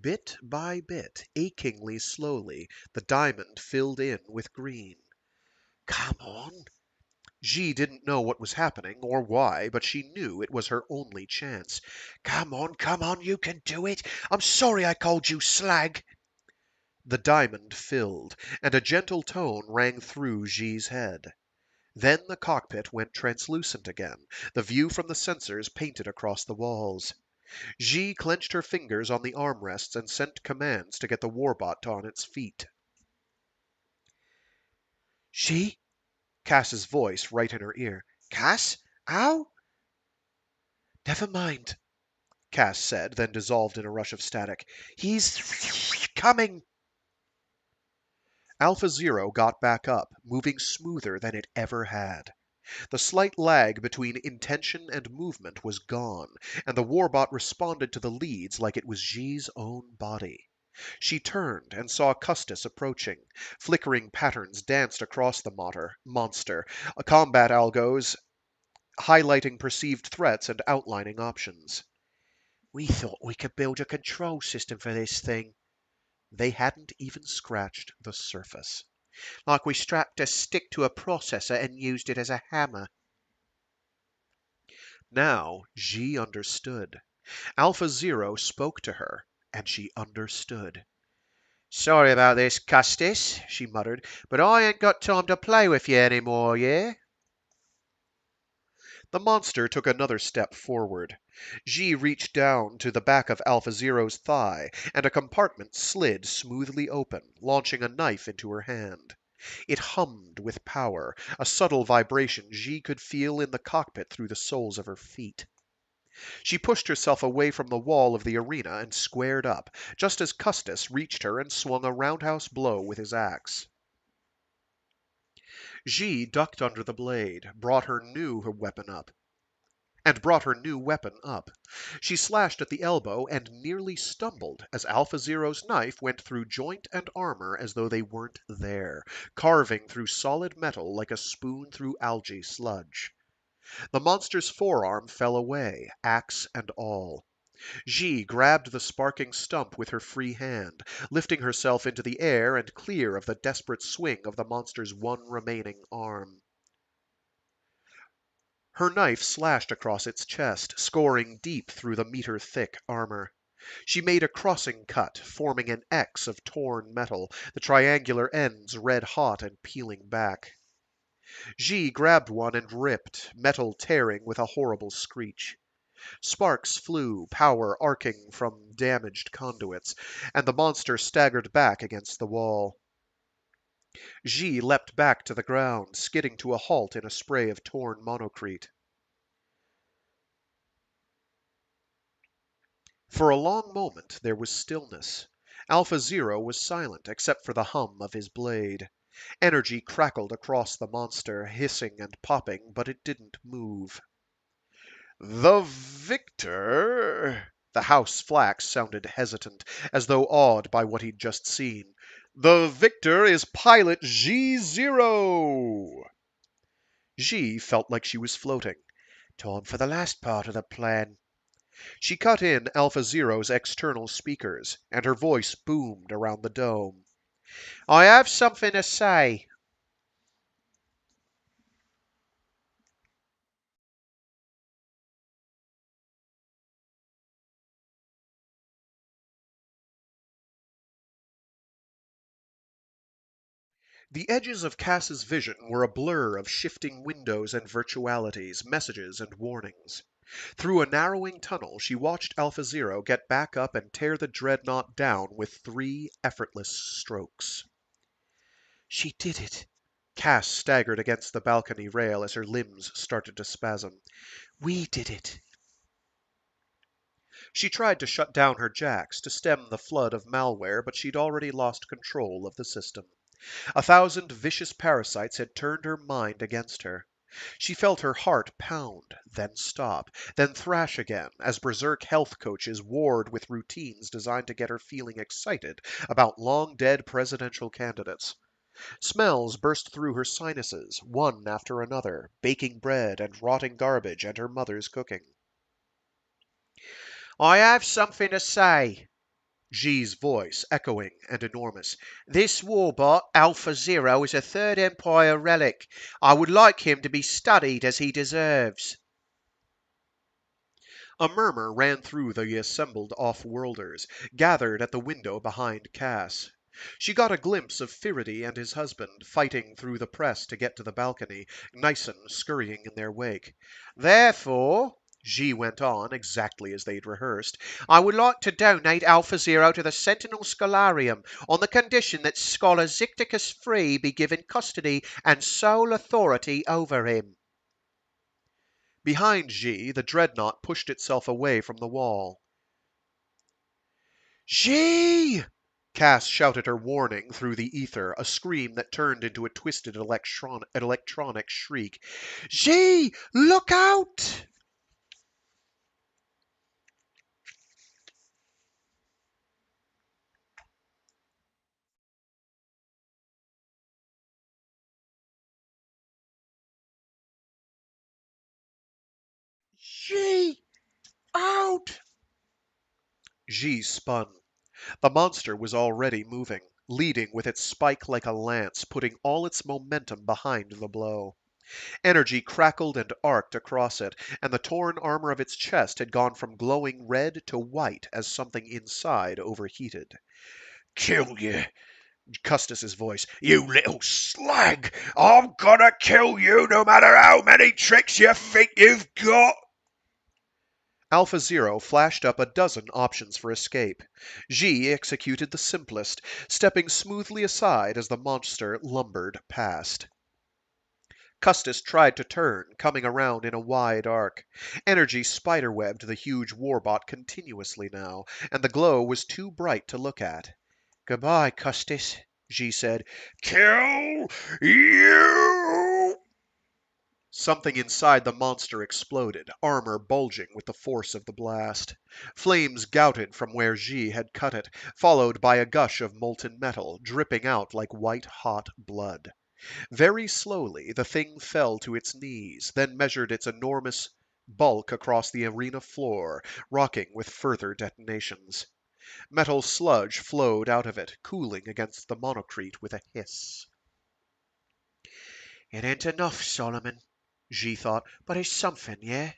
Bit by bit, achingly slowly, the diamond filled in with green. Come on. Xi didn't know what was happening or why, but she knew it was her only chance. Come on, you can do it. I'm sorry I called you slag. The diamond filled, and a gentle tone rang through Xi's head. Then the cockpit went translucent again, the view from the sensors painted across the walls. Xi clenched her fingers on the armrests and sent commands to get the warbot on its feet. Xi? Kas's voice right in her ear. Kas? Ow? Never mind, Kas said, then dissolved in a rush of static. He's coming. Alpha Zero got back up, moving smoother than it ever had. The slight lag between intention and movement was gone, and the warbot responded to the leads like it was Xi's own body. She turned and saw Custis approaching. Flickering patterns danced across the monster, combat algos highlighting perceived threats and outlining options. We thought we could build a control system for this thing. They hadn't even scratched the surface. Like we strapped a stick to a processor and used it as a hammer. Now Xi understood. Alpha Zero spoke to her, and she understood. Sorry about this, Custis, she muttered, but I ain't got time to play with you anymore, yeah? The monster took another step forward. Xi reached down to the back of Alpha Zero's thigh, and a compartment slid smoothly open, launching a knife into her hand. It hummed with power, a subtle vibration Xi could feel in the cockpit through the soles of her feet. She pushed herself away from the wall of the arena and squared up, just as Custis reached her and swung a roundhouse blow with his axe. Xi ducked under the blade, brought her new weapon up. She slashed at the elbow and nearly stumbled as Alpha Zero's knife went through joint and armor as though they weren't there, carving through solid metal like a spoon through algae sludge. The monster's forearm fell away, axe and all. Xi grabbed the sparking stump with her free hand, lifting herself into the air and clear of the desperate swing of the monster's one remaining arm. Her knife slashed across its chest, scoring deep through the meter-thick armor. She made a crossing cut, forming an X of torn metal, the triangular ends red hot and peeling back. Zhi grabbed one and ripped, metal tearing with a horrible screech. Sparks flew, power arcing from damaged conduits, and the monster staggered back against the wall. Zhi leapt back to the ground, skidding to a halt in a spray of torn monocrete. For a long moment there was stillness. Alpha Zero was silent, except for the hum of his blade. Energy crackled across the monster, hissing and popping, but it didn't move. The victor? The House Flax sounded hesitant, as though awed by what he'd just seen. The victor is pilot G0! G felt like she was floating. Time for the last part of the plan. She cut in Alpha Zero's external speakers, and her voice boomed around the dome. I have something to say. The edges of Cass's vision were a blur of shifting windows and virtualities, messages and warnings. Through a narrowing tunnel, she watched Alpha Zero get back up and tear the dreadnought down with 3 effortless strokes. She did it. Cass staggered against the balcony rail as her limbs started to spasm. We did it. She tried to shut down her jacks to stem the flood of malware, but she'd already lost control of the system. 1,000 vicious parasites had turned her mind against her. She felt her heart pound, then stop, then thrash again, as berserk health coaches warred with routines designed to get her feeling excited about long-dead presidential candidates. Smells burst through her sinuses, one after another, baking bread and rotting garbage and her mother's cooking. I have something to say. G's voice, echoing and enormous. This warbot, Alpha Zero, is a Third Empire relic. I would like him to be studied as he deserves. A murmur ran through the assembled off-worlders, gathered at the window behind Cass. She got a glimpse of Firaday and his husband fighting through the press to get to the balcony, Nyson scurrying in their wake. Therefore, G went on, exactly as they'd rehearsed, I would like to donate Alpha Zero to the Sentinel Scholarium on the condition that Scholar Zicticus Free be given custody and sole authority over him. Behind G, the dreadnought pushed itself away from the wall. G! Cass shouted her warning through the ether, a scream that turned into a twisted electronic shriek. G! Look out! G! Out! G spun. The monster was already moving, leading with its spike like a lance, putting all its momentum behind the blow. Energy crackled and arced across it, and the torn armor of its chest had gone from glowing red to white as something inside overheated. Kill you, Custis's voice. You little slag! I'm gonna kill you no matter how many tricks you think you've got! Alpha Zero flashed up a dozen options for escape. G executed the simplest, stepping smoothly aside as the monster lumbered past. Custis tried to turn, coming around in a wide arc. Energy spiderwebbed the huge warbot continuously now, and the glow was too bright to look at. Goodbye, Custis, G said. Kill you! Something inside the monster exploded, armor bulging with the force of the blast. Flames gouted from where G had cut it, followed by a gush of molten metal, dripping out like white-hot blood. Very slowly, the thing fell to its knees, then measured its enormous bulk across the arena floor, rocking with further detonations. Metal sludge flowed out of it, cooling against the monocrete with a hiss. It ain't enough, Solomon, G thought, but it's something, yeah?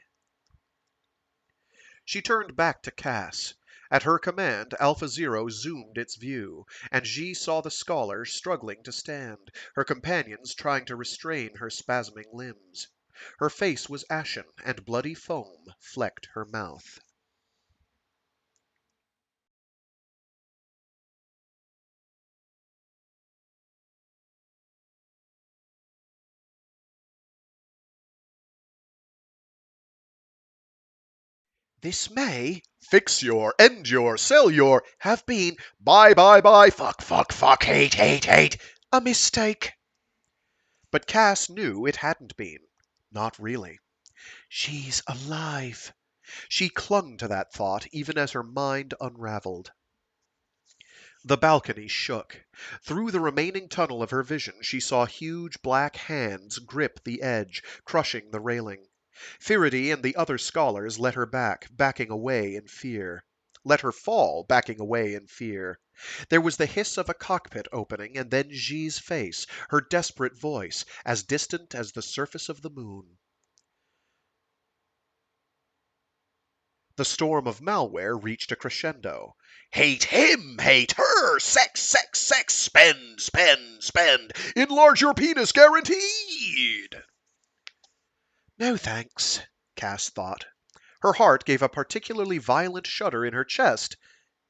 She turned back to Cass. At her command, Alpha Zero zoomed its view, and Zhi saw the scholar struggling to stand, her companions trying to restrain her spasming limbs. Her face was ashen, and bloody foam flecked her mouth. This may Fix your, end your, sell your, have been, buy, buy, buy, fuck, hate. a mistake. But Cass knew it hadn't been. Not really. She's alive. She clung to that thought even as her mind unraveled. The balcony shook. Through the remaining tunnel of her vision she saw huge black hands grip the edge, crushing the railing. Faraday and the other scholars let her back, backing away in fear. Let her fall, backing away in fear. There was the hiss of a cockpit opening, and then Zhi's face, her desperate voice, as distant as the surface of the moon. The storm of malware reached a crescendo. Hate him, hate her, sex, spend. Enlarge your penis, guaranteed. No thanks, Cass thought. Her heart gave a particularly violent shudder in her chest,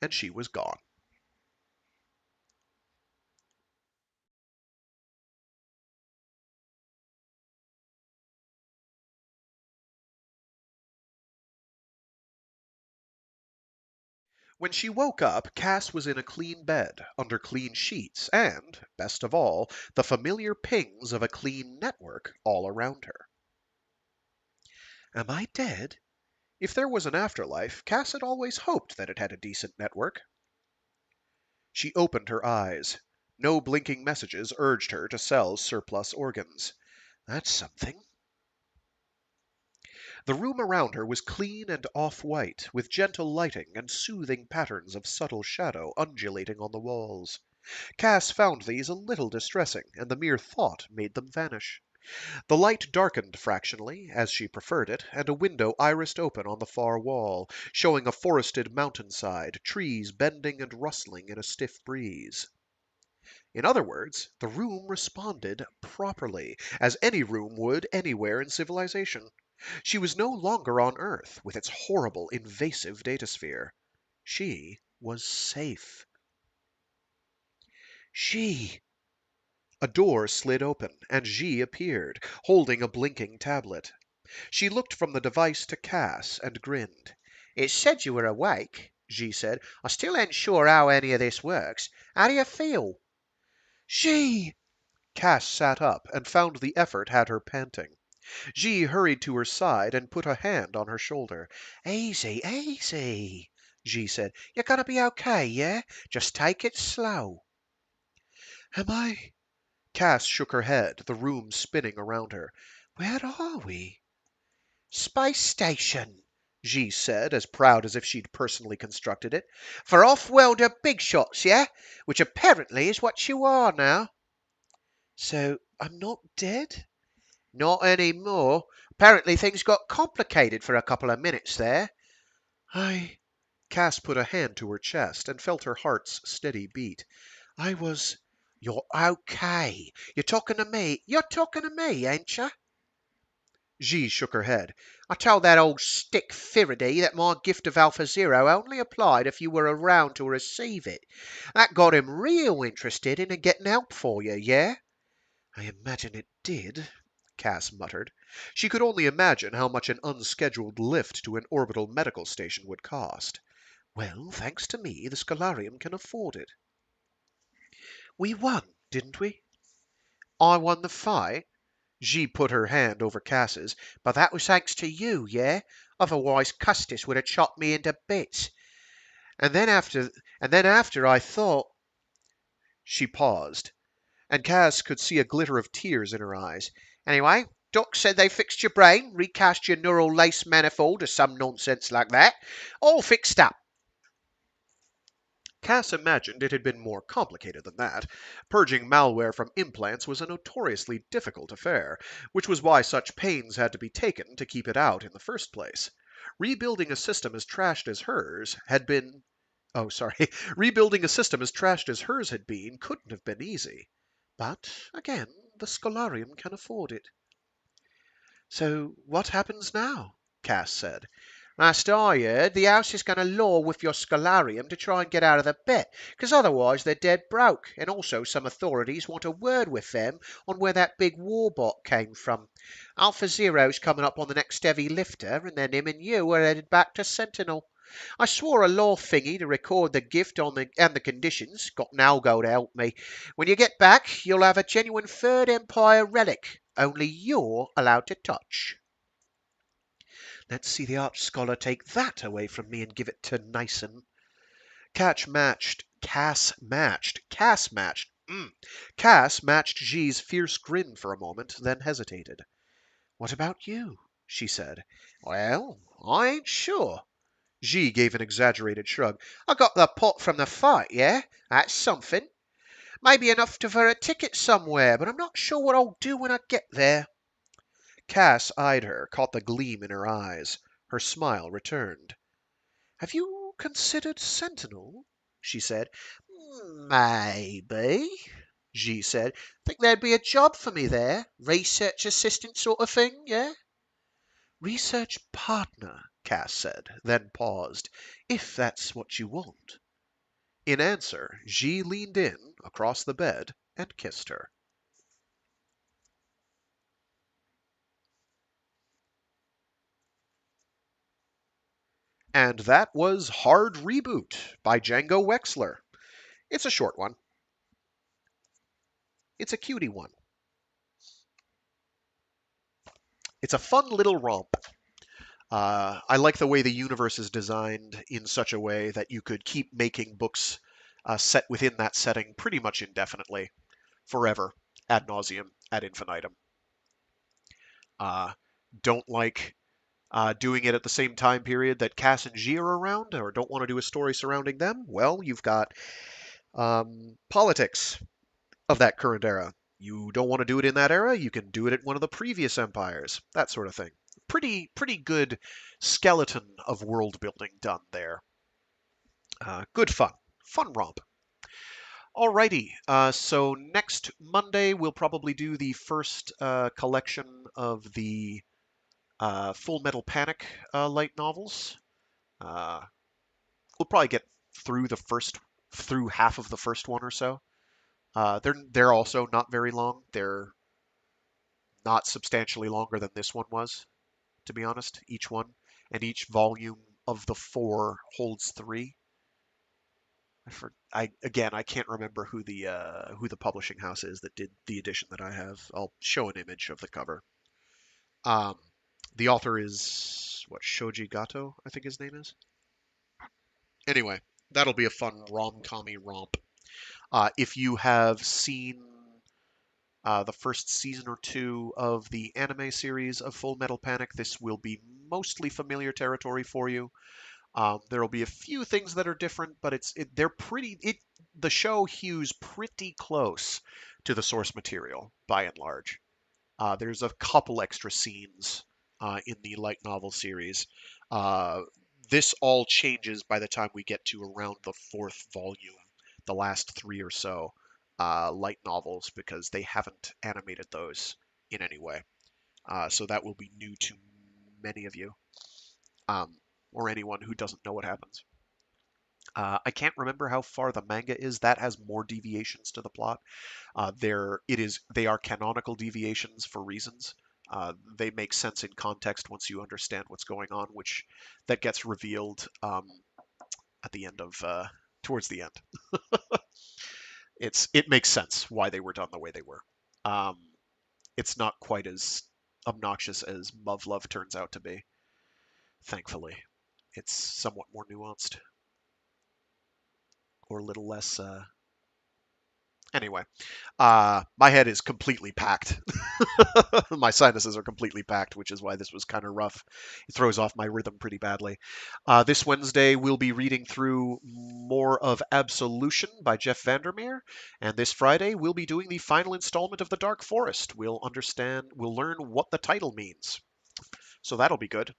and she was gone. When she woke up, Cass was in a clean bed, under clean sheets, and, best of all, the familiar pings of a clean network all around her. Am I dead? If there was an afterlife, Cass had always hoped that it had a decent network. She opened her eyes. No blinking messages urged her to sell surplus organs. That's something. The room around her was clean and off-white, with gentle lighting and soothing patterns of subtle shadow undulating on the walls. Cass found these a little distressing, and the mere thought made them vanish. The light darkened fractionally, as she preferred it, and a window irised open on the far wall, showing a forested mountainside, trees bending and rustling in a stiff breeze. In other words, the room responded properly, as any room would anywhere in civilization. She was no longer on Earth, with its horrible, invasive datasphere. She was safe. She. A door slid open, and Zhi appeared, holding a blinking tablet. She looked from the device to Cass and grinned. It said you were awake, Zhi said. I still ain't sure how any of this works. How do you feel? She. Cass sat up and found the effort had her panting. Zhi hurried to her side and put a hand on her shoulder. Easy, easy, Zhi said. You're gonna be okay, yeah? Just take it slow. Am I? Cass shook her head, the room spinning around her. Where are we? Space station, Zhi said, as proud as if she'd personally constructed it. For off-worlder big shots, yeah? Which apparently is what you are now. So I'm not dead? Not any more. Apparently things got complicated for a couple of minutes there. Cass put a hand to her chest and felt her heart's steady beat. I was. You're okay. You're talking to me. You're talking to me, ain't you? Zhi shook her head. I told that old stick Faraday that my gift of Alpha Zero only applied if you were around to receive it. That got him real interested in getting help for you, yeah? I imagine it did, Cass muttered. She could only imagine how much an unscheduled lift to an orbital medical station would cost. Well, thanks to me, the Scholarium can afford it. We won, didn't we? I won the fight, Zhi put her hand over Cass's. but that was thanks to you, yeah? Otherwise Custis would have chopped me into bits. And then after I thought. She paused, and Cass could see a glitter of tears in her eyes. Anyway, Doc said they fixed your brain, recast your neural lace manifold or some nonsense like that. All fixed up. Cass imagined it had been more complicated than that. Purging malware from implants was a notoriously difficult affair, which was why such pains had to be taken to keep it out in the first place. Rebuilding a system as trashed as hers had been. Oh, sorry. Rebuilding a system as trashed as hers had been couldn't have been easy. But, again, the Scholarium can afford it. So, what happens now? Cass said. Last I heard, the house is going to law with your Scholarium to try and get out of the bet, because otherwise they're dead broke, and also some authorities want a word with them on where that big warbot came from. Alpha Zero's coming up on the next heavy lifter, and then him and you are headed back to Sentinel. I swore a law thingy to record the gift and the conditions. Got an algo to help me. When you get back, you'll have a genuine Third Empire relic. Only you're allowed to touch. Let's see the arch scholar take that away from me and give it to Nyson. Cass matched. Cass matched G's fierce grin for a moment, then hesitated. What about you? She said. Well, I ain't sure. G gave an exaggerated shrug. I got the pot from the fight, yeah? That's something. Maybe enough for a ticket somewhere, but I'm not sure what I'll do when I get there. Cass eyed her, caught the gleam in her eyes. Her smile returned. Have you considered Sentinel? She said. Maybe, G said. Think there'd be a job for me there? Research assistant sort of thing, yeah? Research partner, Cass said, then paused. If that's what you want. In answer, G leaned in across the bed and kissed her. And that was Hard Reboot by Django Wexler. It's a short one. It's a cutie one. It's a fun little romp. I like the way the universe is designed in such a way that you could keep making books set within that setting pretty much indefinitely, forever, ad nauseum, ad infinitum. Don't like doing it at the same time period that Kas and Zhi are around, or don't want to do a story surrounding them. Well, you've got politics of that current era. You don't want to do it in that era, you can do it at one of the previous empires, that sort of thing. Pretty good skeleton of world building done there. Good fun romp. Alrighty, so next Monday we'll probably do the first collection of the Full Metal Panic light novels. We'll probably get through half of the first one or so. They're also not very long. They're not substantially longer than this one was, to be honest. Each one, and each volume of the four holds three. I can't remember who the publishing house is that did the edition that I have. I'll show an image of the cover. Um, the author is Shoji Gato, I think his name is. Anyway, that'll be a fun rom-commy romp. If you have seen the first season or two of the anime series of Full Metal Panic, this will be mostly familiar territory for you. There will be a few things that are different, but the show hews pretty close to the source material by and large. There's a couple extra scenes in the light novel series. This all changes by the time we get to around the fourth volume, the last three or so light novels, because they haven't animated those in any way. So that will be new to many of you, or anyone who doesn't know what happens. I can't remember how far the manga is. That has more deviations to the plot. They are canonical deviations for reasons. They make sense in context once you understand what's going on, which that gets revealed at the end of towards the end. It makes sense why they were done the way they were. It's not quite as obnoxious as Love turns out to be. Thankfully, it's somewhat more nuanced, or a little less. Anyway, my head is completely packed. My sinuses are completely packed, which is why this was kind of rough. It throws off my rhythm pretty badly. This Wednesday, we'll be reading through more of Absolution by Jeff Vandermeer, and this Friday, we'll be doing the final installment of The Dark Forest. We'll learn what the title means. So that'll be good.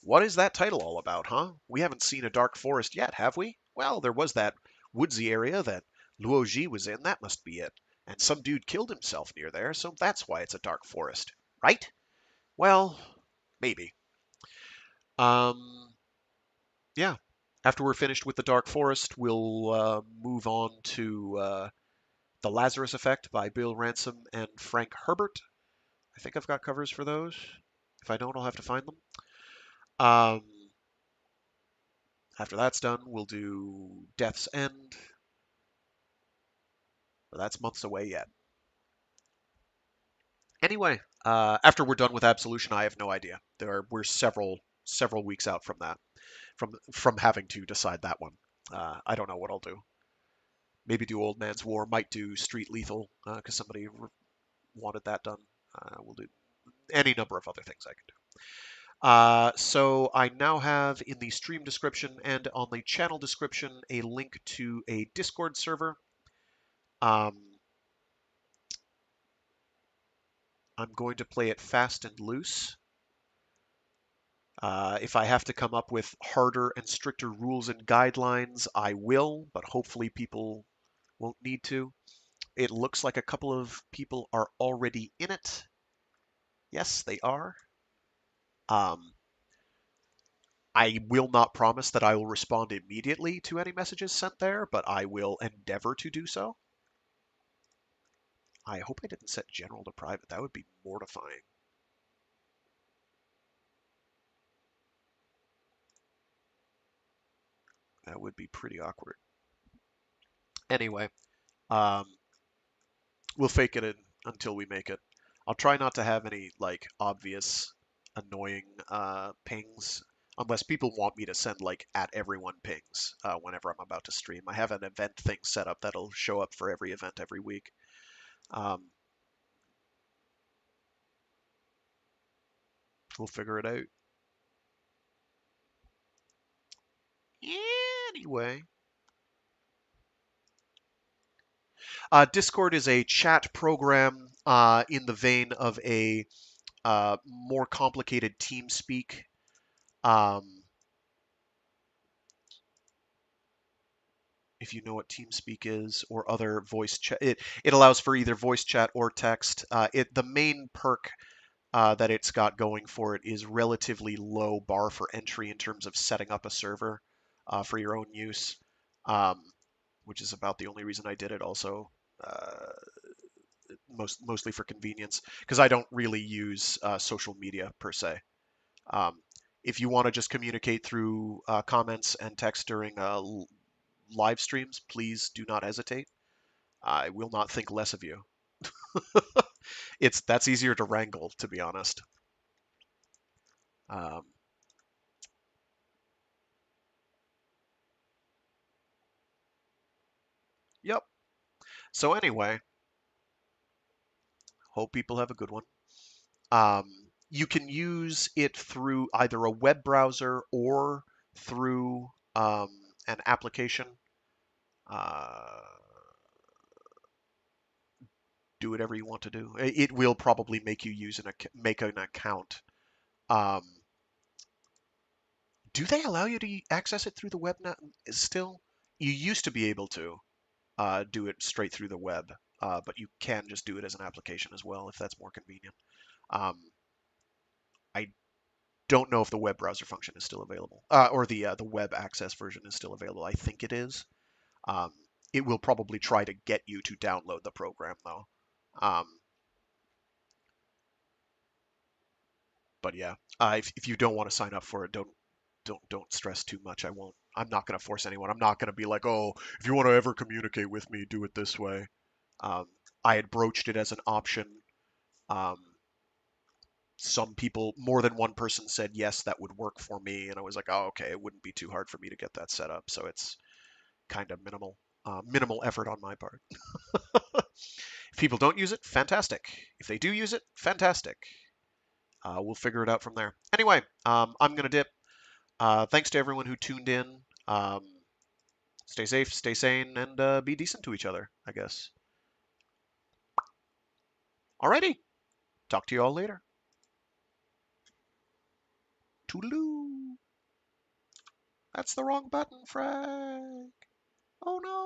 What is that title all about, huh? We haven't seen a dark forest yet, have we? Well, there was that woodsy area that Luoji was in. That must be it. And some dude killed himself near there, so that's why it's a dark forest. Right? Well, maybe. Um, yeah. After we're finished with the dark forest, we'll move on to The Lazarus Effect by Bill Ransom and Frank Herbert. I think I've got covers for those. If I don't, I'll have to find them. Um, After that's done, we'll do Death's End. But that's months away yet. Anyway, after we're done with Absolution, I have no idea. We're several weeks out from that, from having to decide that one. I don't know what I'll do. Maybe do Old Man's War. Might do Street Lethal because somebody wanted that done. We'll do any number of other things I can do. So I now have in the stream description and on the channel description a link to a Discord server. I'm going to play it fast and loose. If I have to come up with harder and stricter rules and guidelines, I will, but hopefully people won't need to. It looks like a couple of people are already in it. Yes, they are. Um, I will not promise that I will respond immediately to any messages sent there, but I will endeavor to do so. I hope I didn't set general to private. That would be mortifying. That would be pretty awkward. Anyway, um, we'll fake it until we make it. I'll try not to have any like obvious annoying pings unless people want me to send like at everyone pings whenever I'm about to stream. I have an event thing set up that'll show up for every event every week. We'll figure it out. Anyway, Discord is a chat program in the vein of a more complicated TeamSpeak. If you know what TeamSpeak is, or other voice chat, it allows for either voice chat or text. The main perk that it's got going for it is relatively low bar for entry in terms of setting up a server for your own use, um, which is about the only reason I did it. Also, mostly for convenience, because I don't really use social media per se. Um, if you want to just communicate through comments and text during live streams, please do not hesitate. I will not think less of you. That's easier to wrangle, to be honest. Um, yep. So anyway, hope people have a good one. You can use it through either a web browser or through an application. Uh, do whatever you want to do. It will probably make you make an account. Um, do they allow you to access it through the web now? Still, you used to be able to do it straight through the web, but you can just do it as an application as well if that's more convenient. Um, I don't know if the web browser function is still available, or the web access version is still available. I think it is. Um, it will probably try to get you to download the program though. Um, but yeah, if you don't want to sign up for it, don't stress too much. I'm not going to force anyone. I'm not going to be like, oh, if you want to ever communicate with me, do it this way. Um, I had broached it as an option. Um, some people, more than one person, said yes, that would work for me, and I was like, oh, okay, it wouldn't be too hard for me to get that set up. So it's kind of minimal effort on my part. If people don't use it, fantastic. If they do use it, fantastic. We'll figure it out from there. Anyway, I'm gonna dip. Thanks to everyone who tuned in. Stay safe, stay sane, and be decent to each other, I guess. Alrighty. Talk to you all later. Toodaloo. That's the wrong button, Frank. Oh no.